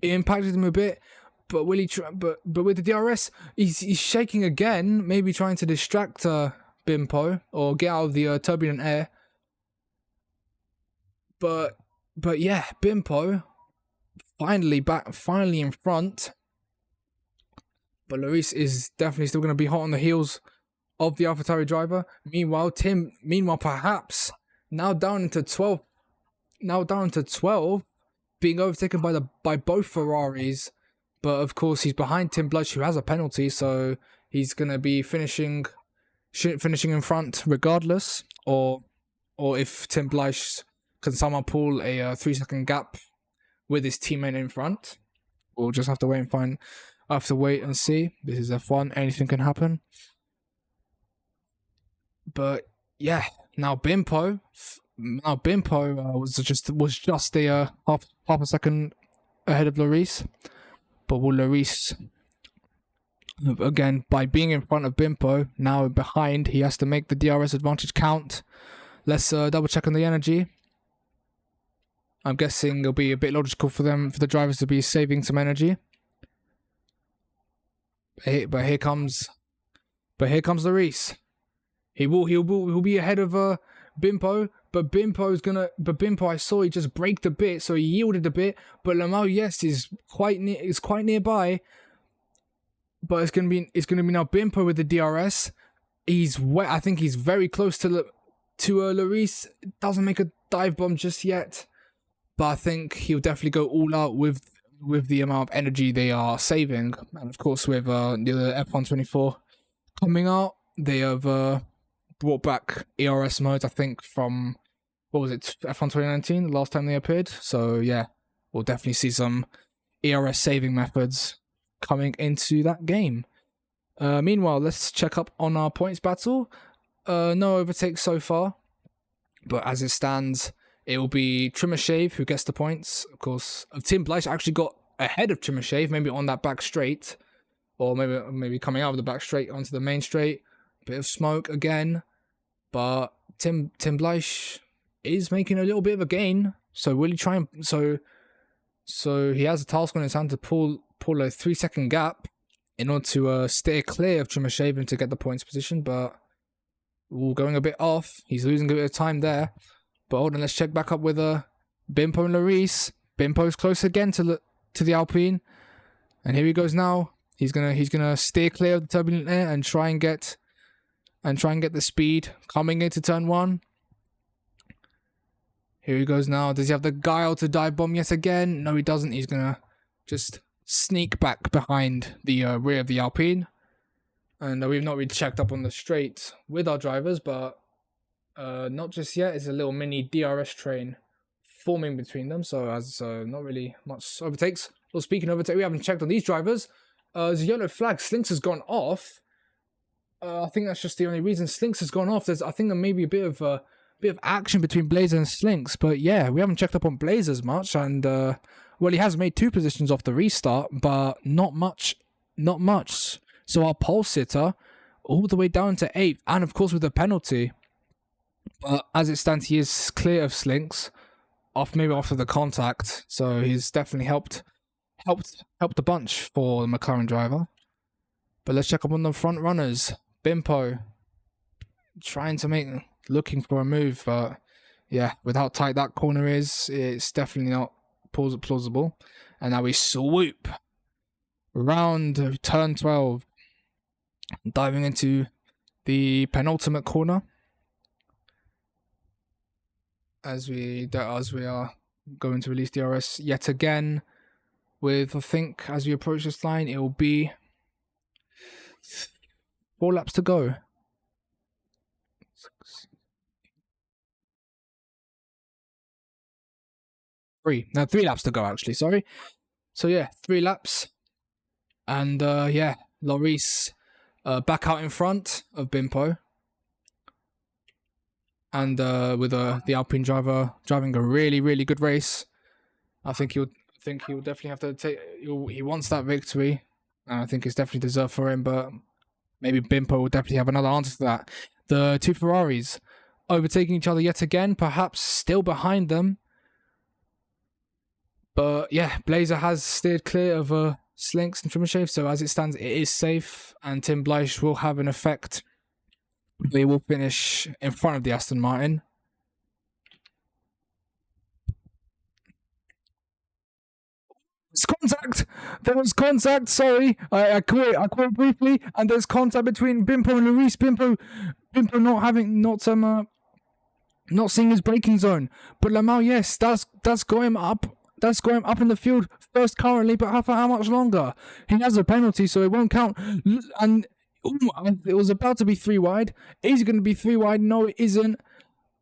impacted him a bit, but will he but with the DRS, he's shaking again, maybe trying to distract Bimpo or get out of the turbulent air. But yeah, Bimpo finally in front. But Larice is definitely still going to be hot on the heels of the AlphaTauri driver. Meanwhile, perhaps now down into 12, being overtaken by both Ferraris. But of course, he's behind Tim Bleish, who has a penalty, so he's gonna be finishing in front regardless. Or if Tim Bleish can somehow pull a 3-second gap with his teammate in front, we'll just have to wait and see. This is F1; anything can happen. But yeah, now Bimpo was just a half a second ahead of Larice. But will Larice, again, by being in front of Bimpo, now behind, he has to make the DRS advantage count. Let's double check on the energy. I'm guessing it'll be a bit logical for the drivers to be saving some energy. But here comes Larice. He'll be ahead of Bimpo, but Bimpo I saw he just braked a bit, so he yielded a bit. But Lamailles is quite nearby. But it's gonna be now Bimpo with the DRS. I think he's very close to Larice. Doesn't make a dive bomb just yet, but I think he'll definitely go all out with the amount of energy they are saving. And of course, with the F1 24 coming out, they have brought back ERS modes, I think, from, what was it, F1 2019, the last time they appeared. So yeah, we'll definitely see some ERS saving methods coming into that game. Meanwhile, let's check up on our points battle. No overtakes so far, but as it stands, it will be Trimoshev who gets the points. Of course, Tim Bleish actually got ahead of Trimoshev, maybe on that back straight, or maybe coming out of the back straight onto the main straight. Bit of smoke again. But Tim Bleish is making a little bit of a gain. So will he try and so he has a task on his hand to pull a 3-second gap in order to steer clear of Trimoshev and to get the points position. But going a bit off. He's losing a bit of time there. But hold on, let's check back up with Bimpo and Larice. Bimpo's close again to the Alpine, and here he goes now. He's gonna steer clear of the turbulent air and try and get the speed coming into turn 1. Here he goes now. Does he have the guile to dive bomb yet again? No, he doesn't. He's gonna just sneak back behind the rear of the Alpine. And we've not really checked up on the straight with our drivers, but not just yet. It's a little mini DRS train forming between them, so as not really much overtakes. Well, speaking of overtake, we haven't checked on these drivers. There's a yellow flag. Slinks has gone off. I think that's just the only reason Slinks has gone off. I think there may be a bit of bit of action between Blazer and Slinks. But yeah, we haven't checked up on Blazer as much, and well, he has made 2 positions off the restart, but not much. So our pole sitter all the way down to 8th, and of course with a penalty. But as it stands, he is clear of Slinks, maybe after the contact. So he's definitely helped the bunch for the McLaren driver. But let's check up on the front runners. Bimpo looking for a move, but yeah, with how tight that corner is, it's definitely not plausible. And now we swoop round turn 12, diving into the penultimate corner as we are going to release DRS yet again. With, I think, as we approach this line, it will be 4 laps to go. 3 laps to go, actually, sorry. So yeah, 3 laps. And yeah, Lloris back out in front of Bimpo. And with the Alpine driver driving a really, really good race. I think he'll definitely have to take. He wants that victory, and I think it's definitely deserved for him. But maybe Bimpo will definitely have another answer to that. The 2 Ferraris overtaking each other yet again, perhaps still behind them. But yeah, Blazer has steered clear of Slinks and Trimmershave, so as it stands, it is safe, and Tim Bleish will have an effect. They will finish in front of the Aston Martin. It's contact! There was contact, sorry. I caught it briefly, and there's contact between Bimpo and Lloris. Bimpo not seeing his braking zone. But Lamau, yes, that's got him up. That's got him up in the field first currently, but for how much longer? He has a penalty, so it won't count. And it was about to be 3 wide. Is it going to be 3 wide? No, it isn't.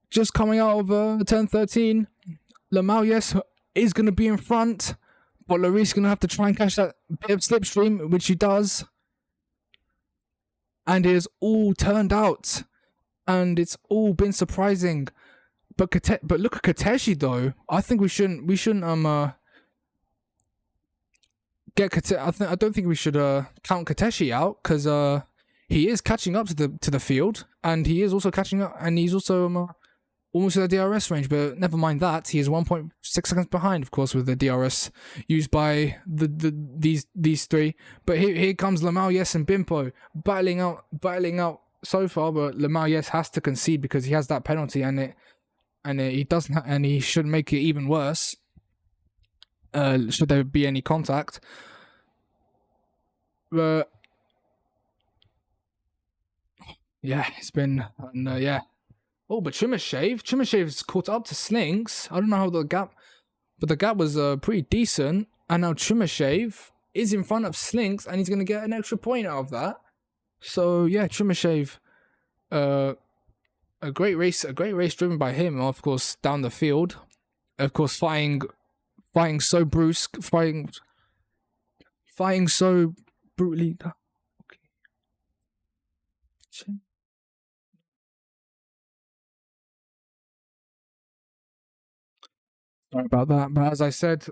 Just coming out of turn 13. Lamau, yes, is going to be in front. But Lloris is going to have to try and catch that bit of slipstream, which he does. And it has all turned out. And it's all been surprising. But look at Kateshi, though. I think we shouldn't get Kateshi. I don't think we should count Kateshi out, because he is catching up to the field, and he is also catching up, and he's also almost at the DRS range. But never mind that, he is 1.6 seconds behind, of course, with the DRS used by these 3. But here comes Lamau, yes, and Bimpo battling out so far. But Lamau, yes, has to concede because he has that penalty, and he doesn't, and he should make it even worse. Should there be any contact? But yeah, it's been yeah. Oh, but Trimmershave's caught up to Slinks. I don't know how the gap was pretty decent, and now Trimmershave is in front of Slinks, and he's gonna get an extra point out of that. So yeah, Trimmershave, a great race driven by him, of course, down the field. Of course, fighting so brusque, fighting so brutally. Okay. Sorry about that, but as I said,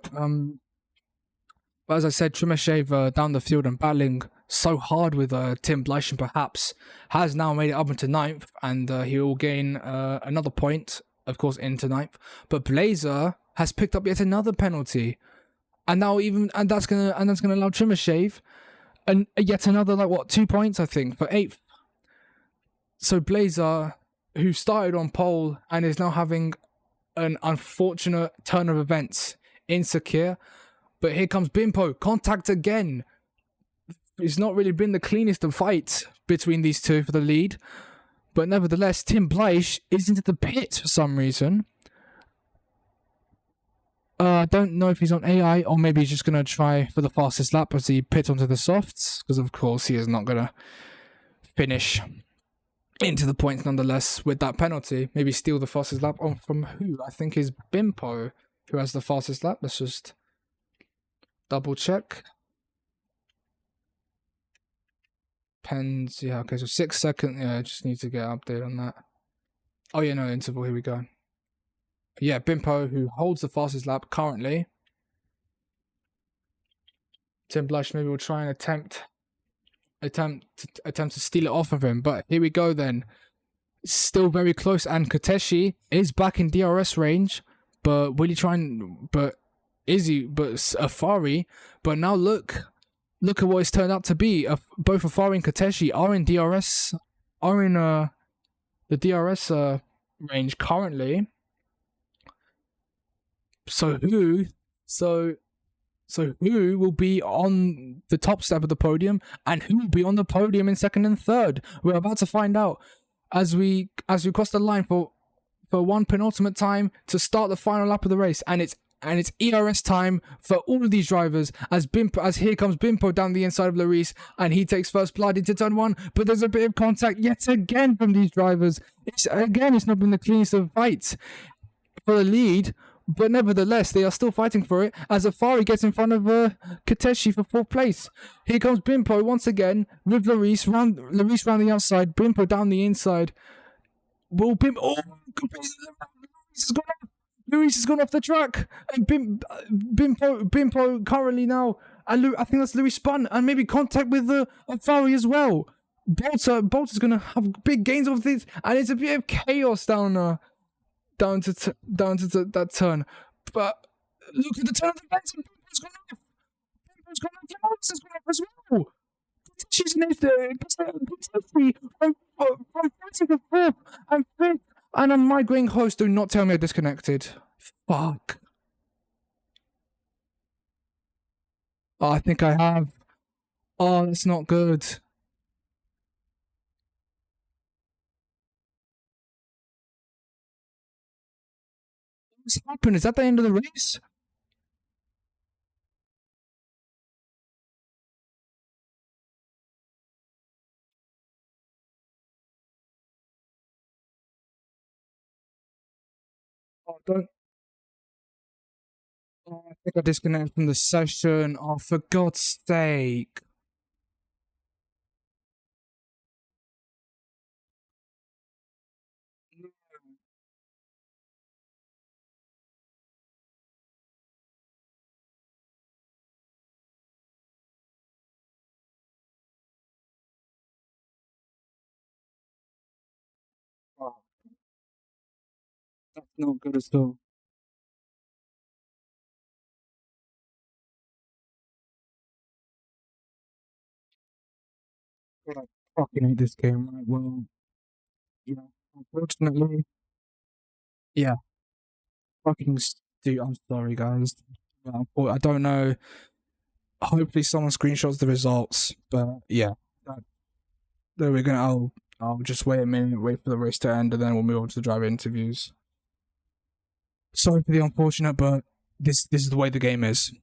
Trimmershave down the field and battling so hard with Tim Bleichen, perhaps has now made it up into 9th, and he will gain another point, of course, into 9th. But Blazer has picked up yet another penalty, and that's gonna allow Trimmershave and yet another 2 points, I think, for 8th. So Blazer, who started on pole and is now having an unfortunate turn of events, insecure. But here comes Bimpo, contact again. It's not really been the cleanest of fights between these 2 for the lead. But nevertheless, Tim Bleish is into the pit for some reason. I don't know if he's on AI, or maybe he's just going to try for the fastest lap as he pit onto the softs, because of course he is not going to finish into the points nonetheless with that penalty. Maybe steal the fastest lap from who? I think is Bimpo, who has the fastest lap. Let's just double check. Pens, yeah, okay, so 6 seconds. Yeah, I just need to get an update on that. Oh yeah, no interval. Here we go. Yeah, Bimpo, who holds the fastest lap currently. Tim Blush maybe will try and attempt to steal it off of him. But here we go then. Still very close, and Kateshi is back in DRS range, but will he try and but Afari, but now look at what it's turned out to be. Both Afari and Kateshi are in the DRS range currently. So who will be on the top step of the podium, and who will be on the podium in second and third? We're about to find out as we cross the line for one penultimate time to start the final lap of the race, and it's ERS time for all of these drivers as here comes Bimpo down the inside of Larice, and he takes first blood into turn one, but there's a bit of contact yet again from these drivers. It's not been the cleanest of fights for the lead, but nevertheless, they are still fighting for it as Afari gets in front of Kateshi for fourth place. Here comes Bimpo once again with Larice round the outside, Bimpo down the inside. Will Bimpo... Oh, Larice has gone off the track, and Bimpo currently now, and I think that's Larice spun, and maybe contact with Afari as well. Bolter's gonna have big gains off this, and it's a bit of chaos down to that turn. But look at the turn of the fence, and Bimpo's gone off. Lawrence has gone off as well. She's in from fighting for fourth and fifth. And on my green host, do not tell me I disconnected. Fuck. Oh, I think I have. Oh, that's not good. What's happened? Is that the end of the race? Oh, don't. Oh, I think I disconnected from the session. Oh, for God's sake. Oh, that's not good at all. God, I fucking hate this game. Right, well, yeah, unfortunately, yeah, fucking dude. I'm sorry, guys. I don't know. Hopefully, someone screenshots the results. But yeah, there we're gonna. I'll just wait a minute, wait for the race to end, and then we'll move on to the driver interviews. Sorry for the unfortunate, but this is the way the game is.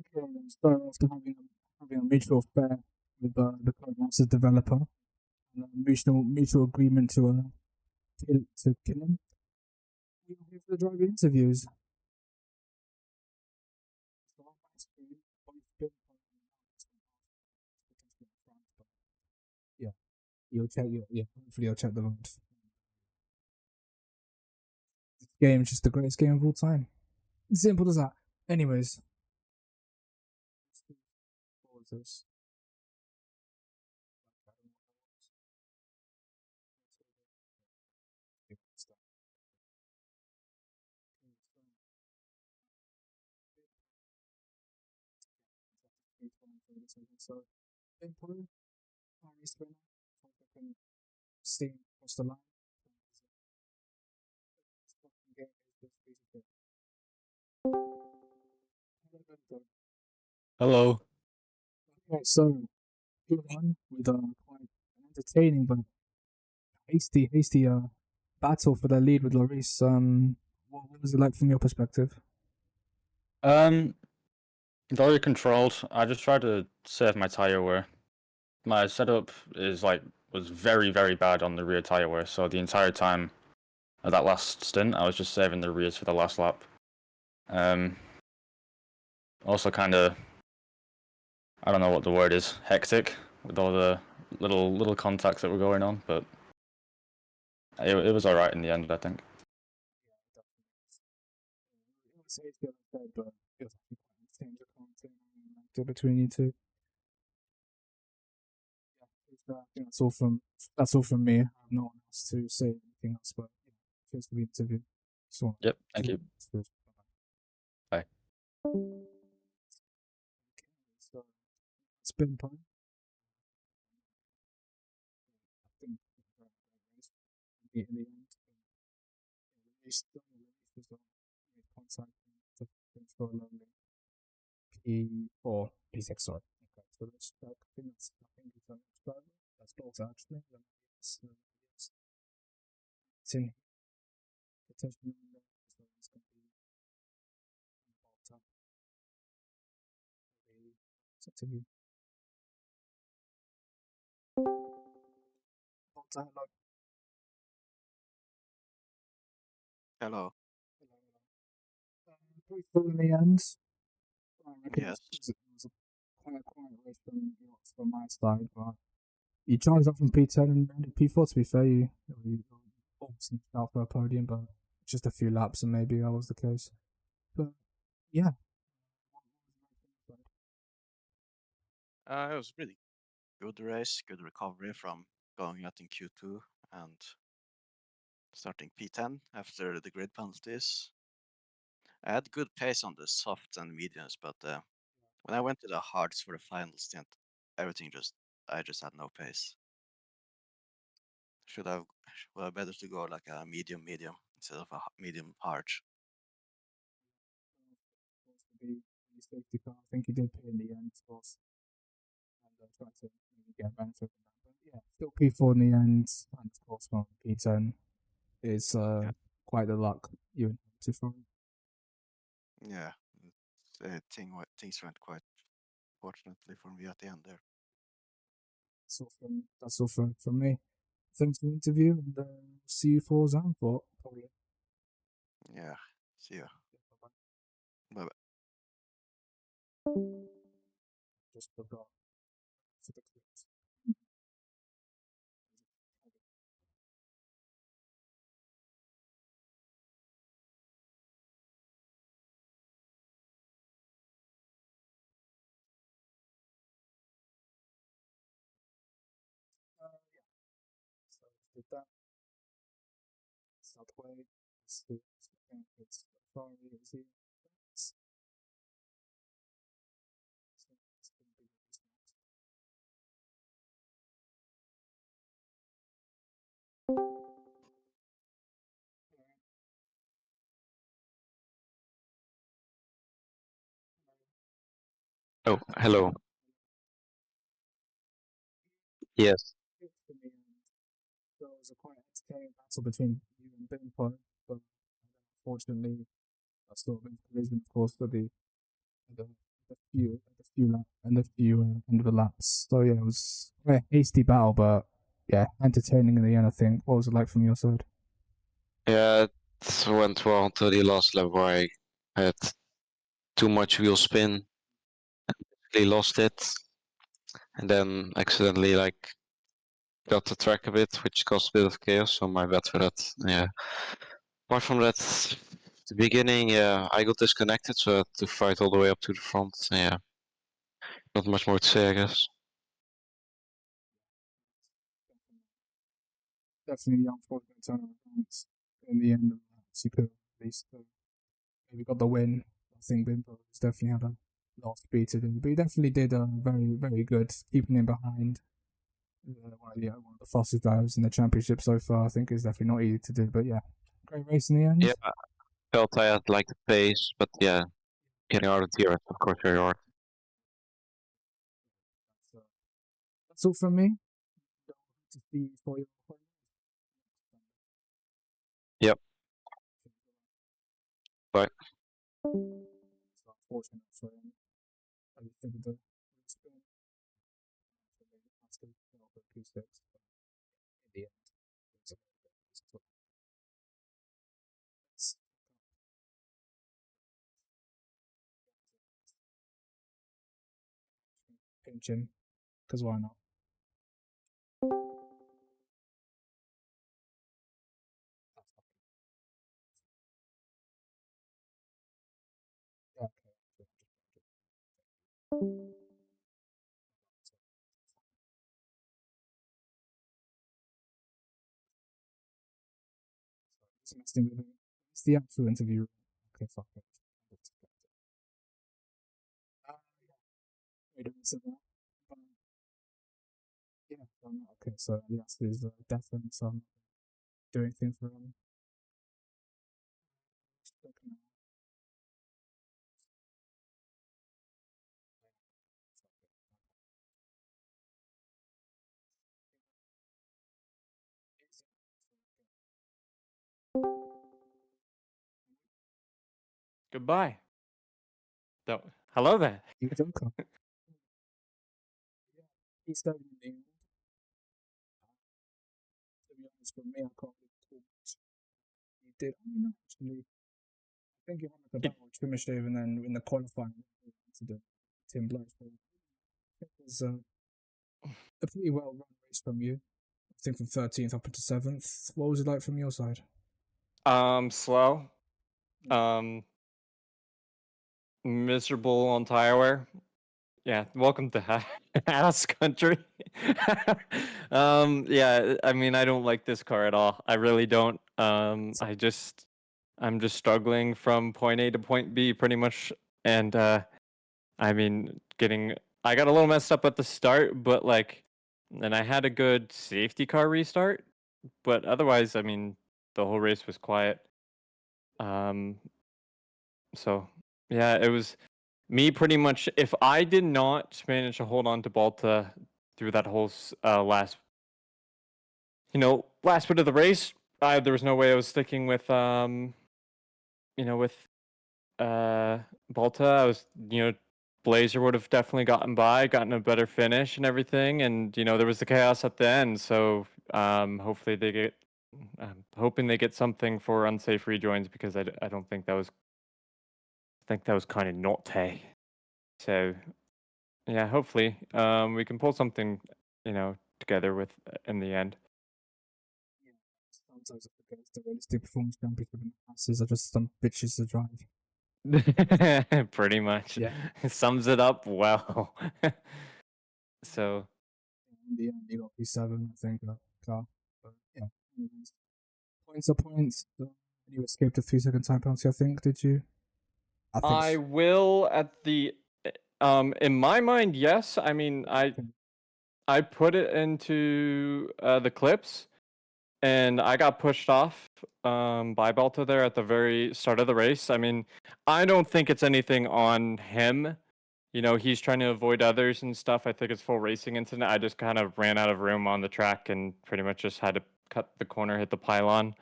Okay, let's start after having a mutual affair with the Codemasters developer and a mutual agreement to kill him. We are here for the driver interviews. So on my screen, both been yeah, you'll check hopefully you'll check the votes. This game is just the greatest game of all time. Simple as that. Anyways, what was this? So, Empire, Paris winner, fucking steam across the line. This fucking game is just piece of shit. Hello. Okay, so he won with quite an entertaining but hasty battle for the lead with Lloris. What was it like from your perspective? Um, Very controlled. I just tried to save my tire wear. My setup was very, very bad on the rear tire wear, so the entire time of that last stint, I was just saving the rears for the last lap. Um, Also kind of, I don't know what the word is, hectic with all the little contacts that were going on, but it was alright in the end, I think. It was hasty, like I said, but it was actually quite insane to content between you two. Yeah, I think that's all from me. I have no one else to say anything else, but cheers for the interview. So, Yep, thank you. Bye. So, it's been fun. I think in the end, released was made contact to finish for a lonely P4, P6, sorry. Okay, so that's, I think it's the next driver. That's both actually. Then it's in potentially on there, so it's going to be Bolta. It's up to you. Bolta, hello. Hello. Pretty full in the end. I reckon Yes. it was a quite quiet race from my side, but you charged up from P10 and ended P4. To be fair, you almost sneaked out for a podium, but just a few laps, and maybe that was the case. But yeah, It was really good race, good recovery from going out in Q2 and starting P10 after the grid penalties. I had good pace on the softs and mediums, but when I went to the hards for the final stint, I just had no pace. Well, better to go like a medium instead of a medium hard. to be the safety car. I think he did pay in the end, of course, and tried to maybe get a benefit from that. But yeah, still P4 in the end, and of course, from P10 is quite the luck you inherited from. Yeah, things went quite fortunately for me at the end there. That's all from me. Thanks for the interview, and see you for Zandvoort, probably. Yeah, see ya. Bye-bye. Bye bye. Just forgot for the clips. Yeah, so did that. Start way. It's far easy. It's gonna be released next. Oh, hello. Yes. It's for me, and so it was a quite entertaining battle between you and Binpo, but unfortunately, I still been collision, of course, for the the few end of the laps. So yeah, it was a very hasty battle, but yeah, entertaining in the end. I think. What was it like from your side? Yeah, it went well until the last lap where I had too much wheel spin. They lost it, and then accidentally got the track a bit, which caused a bit of chaos. So my bad for that. Yeah. Apart from that, the beginning, yeah, I got disconnected, so I had to fight all the way up to the front. Yeah, not much more to say, I guess. Definitely the unfortunate turnaround in the end of the super at least. Maybe got the win. I think Bimbo definitely had a lot of speed to do, but he definitely did very, very good, keeping him behind. One of the fastest drivers in the championship so far. I think is definitely not easy to do, but yeah, great race in the end. Yeah, I felt I had the pace, but yeah, getting out of the tier, of course, very hard. That's all from me. To see for your Yep. Bye. It's unfortunate for him. I think the spin. Still for P6, but in the end, it's a it's pinch him, because why not? Yeah, okay. Just messing with him. It's the actual interview. Okay, fuck it. Yeah, we don't say that. But yeah, okay, so the answer is definitely some doing things for him. Goodbye. No. Hello there. You Joker. Yeah, he's starting in the end. To be honest, for me, I can't really talk much. He did. I mean, no, actually, I think he won like a battle with Trimmershaven and then in the qualifying to the Tim Blanche. I think it was a pretty well run race from you. I think from 13th up into 7th. What was it like from your side? Slow. Miserable on tire wear. Yeah, welcome to ass country. Yeah, I mean, I don't like this car at all. I really don't. I'm just struggling from point A to point B pretty much. And I mean, I got a little messed up at the start, but and I had a good safety car restart. But otherwise, I mean, the whole race was quiet. So yeah, it was me pretty much. If I did not manage to hold on to Balta through that whole last bit of the race, there was no way I was sticking with with Balta. I was Blazer would have definitely gotten a better finish and everything, and there was the chaos at the end. So hopefully they get. I'm hoping they get something for unsafe rejoins because I don't think that was. I think that was kind of naughty. So yeah, hopefully we can pull something together with in the end. Sometimes I forget it's the realistic performance championship and the passes are just some bitches to drive. Pretty much. Yeah. It sums it up well. So In the end, you got P7, I think, car. But yeah, anyways. Points are points. You escaped a 3-second time penalty, I think, did you? I will at the in my mind, yes. I mean, I put it into the clips, and I got pushed off by Balto there at the very start of the race. I mean, I don't think it's anything on him. He's trying to avoid others and stuff. I think it's full racing incident. I just kind of ran out of room on the track and pretty much just had to cut the corner, hit the pylon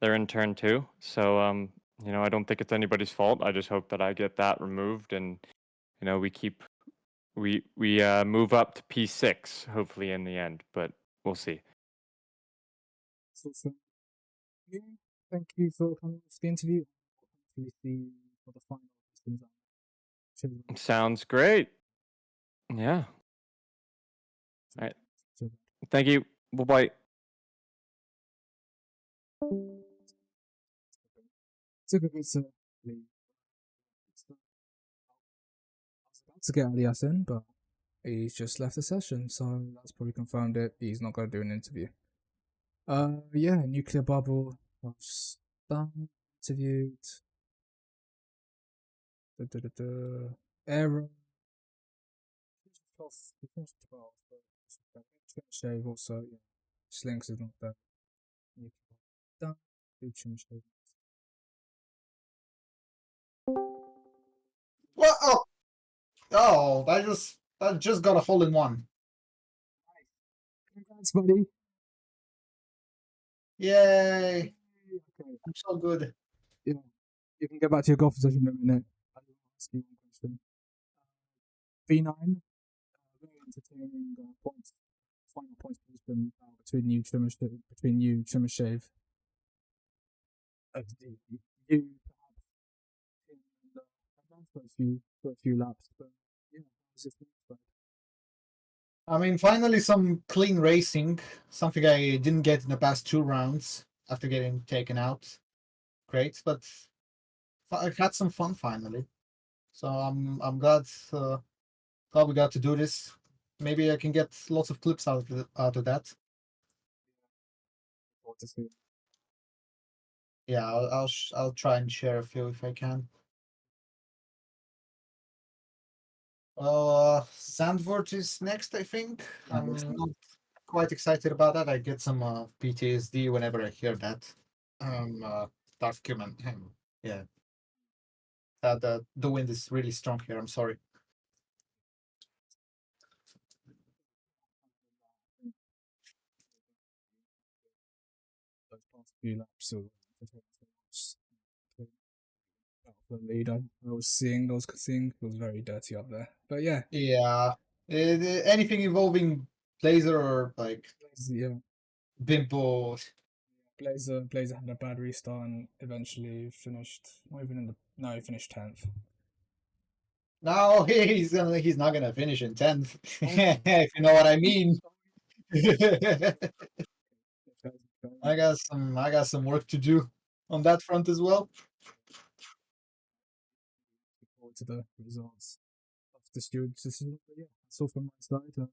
there in turn 2. So I don't think it's anybody's fault. I just hope that I get that removed and we move up to P6 hopefully in the end, but we'll see. So, yeah, thank you for coming to the interview. Hopefully see you for the final. Cheers. Sounds great. Yeah. All right. Thank you. Bye-bye. Took a bit to leave. I was about to get Alias in, but he's just left the session, so that's probably confirmed it. He's not going to do an interview. Yeah, nuclear bubble. Was done. Interviewed. Error. He finished 12, but he's gonna shave also. Yeah, Slinks is not there. Done. Trim shave. What? Oh, that just got a hole in one. Congrats, buddy. Yay! Okay. I'm so good. Yeah, you can get back to your golf session in a minute. I will ask you one question. V9, very entertaining points, final points position between you, trim and shave. You perhaps advanced for a few laps, but yeah, was it I mean, finally some clean racing, something I didn't get in the past 2 rounds after getting taken out. Great, but I had some fun finally. So I'm glad we got to do this. Maybe I can get lots of clips out of that. to see? Yeah, I'll try and share a few if I can. Zandvoort is next, I think. I'm not quite excited about that. I get some PTSD whenever I hear that. Document. Yeah. The wind is really strong here. I'm sorry. Those past few laps of the lead, I was seeing it was very dirty up there. But yeah, Yeah. Anything involving Blazer or like yeah, Bimbo. Blazer had a bad restart and eventually finished not even in the he finished 10th. No, he's not gonna finish in 10th. If you know what I mean. I got some work to do on that front as well. Look forward to the results of the students' decision. But yeah, that's all from my side.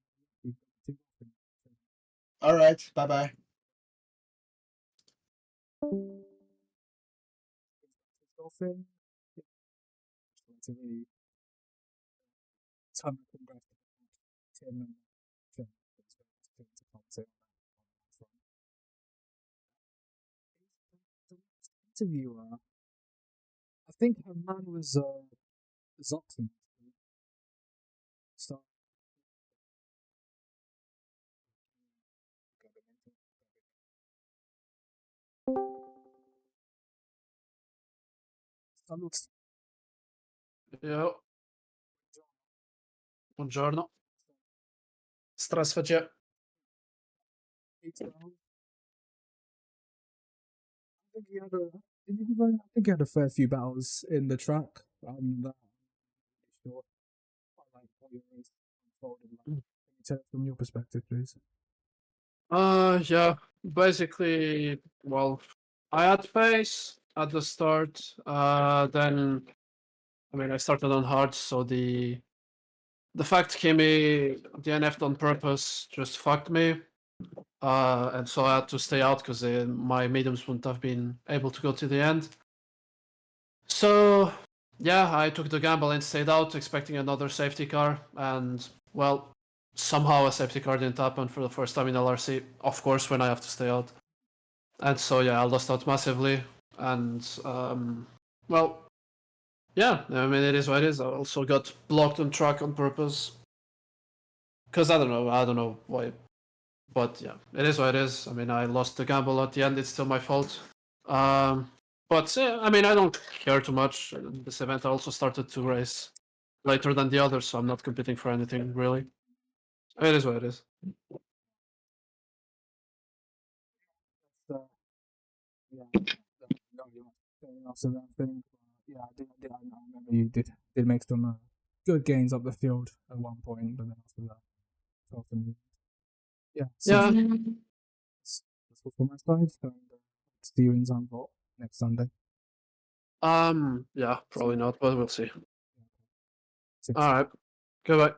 All right, bye bye. Golfing. Yeah. Just want to really ton of congrats to Tim and Tim to commentate on that front. The interviewer, I think her man was Zoxon. So Salute. Yo. Buongiorno. Strasfaccia. I think he had a fair few battles in the track. That I'm not really sure. I like how your race unfolded. Can you tell it from your perspective, please? Yeah. Basically, well, I had pace at the start. Then, I mean, I started on hard, so the fact Kimi DNF'd on purpose just fucked me. And so I had to stay out because my mediums wouldn't have been able to go to the end. So, yeah, I took the gamble and stayed out, expecting another safety car. And, well, somehow a safety car didn't happen for the first time in LRC, of course, when I have to stay out. And so, yeah, I lost out massively. And, well, yeah, I mean, it is what it is. I also got blocked on track on purpose. Because I don't know why. But yeah, it is what it is. I mean, I lost the gamble at the end. It's still my fault. But I mean, I don't care too much. This event I also started to race later than the others, so I'm not competing for anything really. It is what it is. So, yeah, not really much going after that thing. Yeah, I remember you did make some good gains up the field at one point, but then after that, fell from the yeah. So Yeah. that's all from my side. And see you in Zandvoort next Sunday. Yeah, probably not, but we'll see. Six. All right. Goodbye.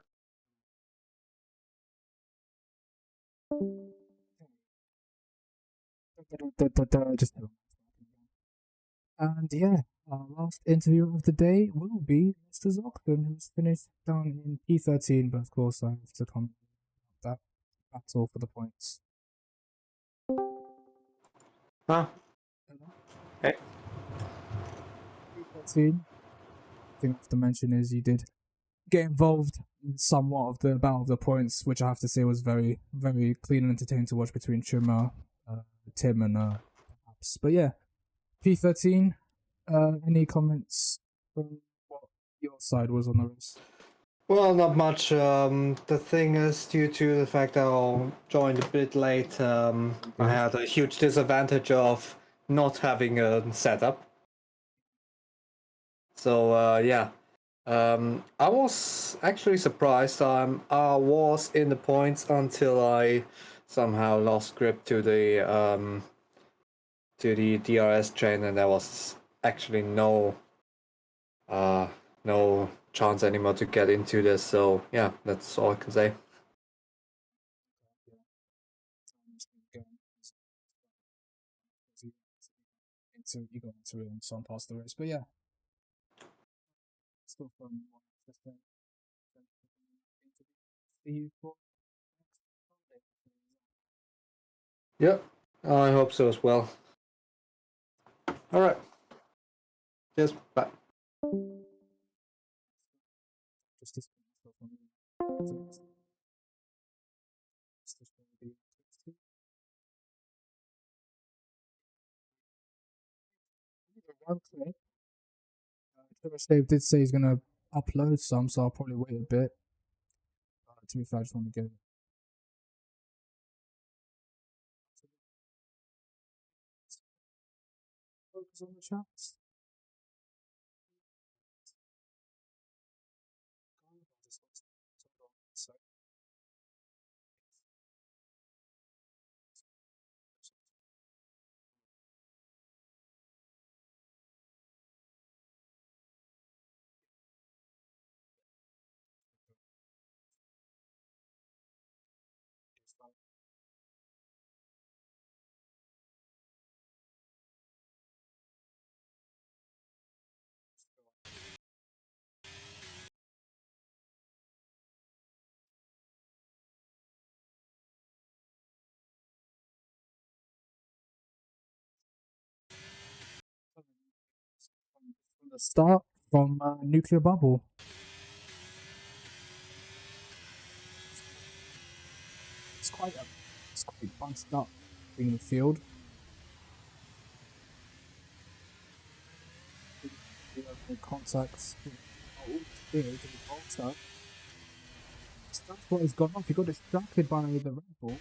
Just and yeah, our last interview of the day will be Mr. Zockton, who's finished down in P13, but of course I have to comment that battle for the points. Huh? Hey. P13, thing I have to mention is you did get involved in somewhat of the battle of the points, which I have to say was very, very clean and entertaining to watch between Chima, Tim, and perhaps. But yeah, P13. Any comments from what your side was on the race? Well, not much. The thing is, due to the fact that I joined a bit late, I had a huge disadvantage of not having a setup. So yeah, I was actually surprised. I was in the points until I somehow lost grip to the DRS train, and there was actually no chance anymore to get into this. So yeah, that's all I can say. You got into it and so on past the race, but yeah, still fun. See you for next Sunday. Yep, I hope so as well. All right. Cheers. Bye. Just to one clip. Dave did say he's gonna upload some, so I'll probably wait a bit. To be fair, I just want to get it. Focus on the chats. From the start, from Nuclear Bubble. It's quite bunched up in the field. Contacts. To the Volta. That's what he's gone off. He got distracted by the Red Bull.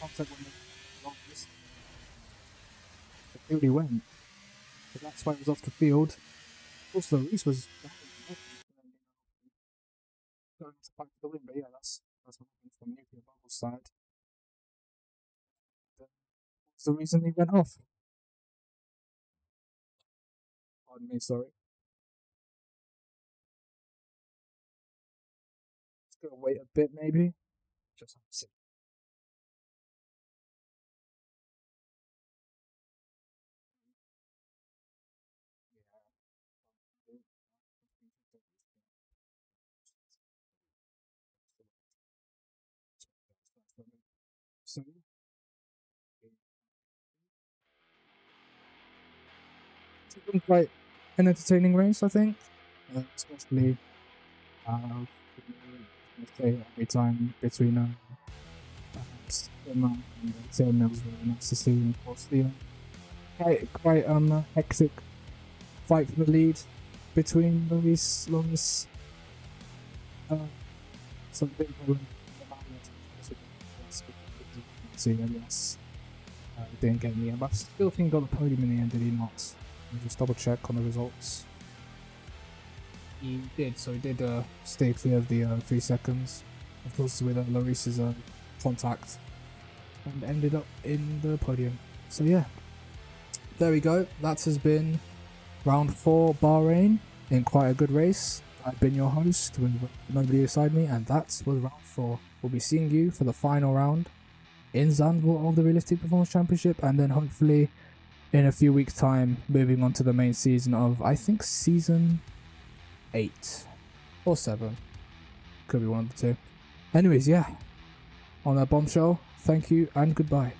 Contact when the field he went. So that's why he was off the field. Also, Reese was going to fight for the win, but yeah, that's what happened from Nuclear Bubble's side. That's the reason he went off. Pardon me, sorry. Just gonna wait a bit, maybe. Just have to see. So, it's been quite an entertaining race, I think. Especially, every time between perhaps Emma and Tim, it was really nice to see. Of course, the quite hectic fight for the lead. between Loris, so yes, didn't get me, but I still think he got the podium in the end, did he not? Let me just double check on the results. He did, so he did stay clear of the 3 seconds, of course, with Loris's contact, and ended up in the podium. So yeah, there we go. That has been round 4 Bahrain in quite a good race. I've been your host with nobody beside me, and that was round 4. We'll be seeing you for the final round in Zandvoort of the Realistic Performance Championship, and then hopefully in a few weeks' time moving on to the main season of, I think, season 8 or 7. Could be one of the two. Anyways, yeah. On that bombshell, thank you and goodbye.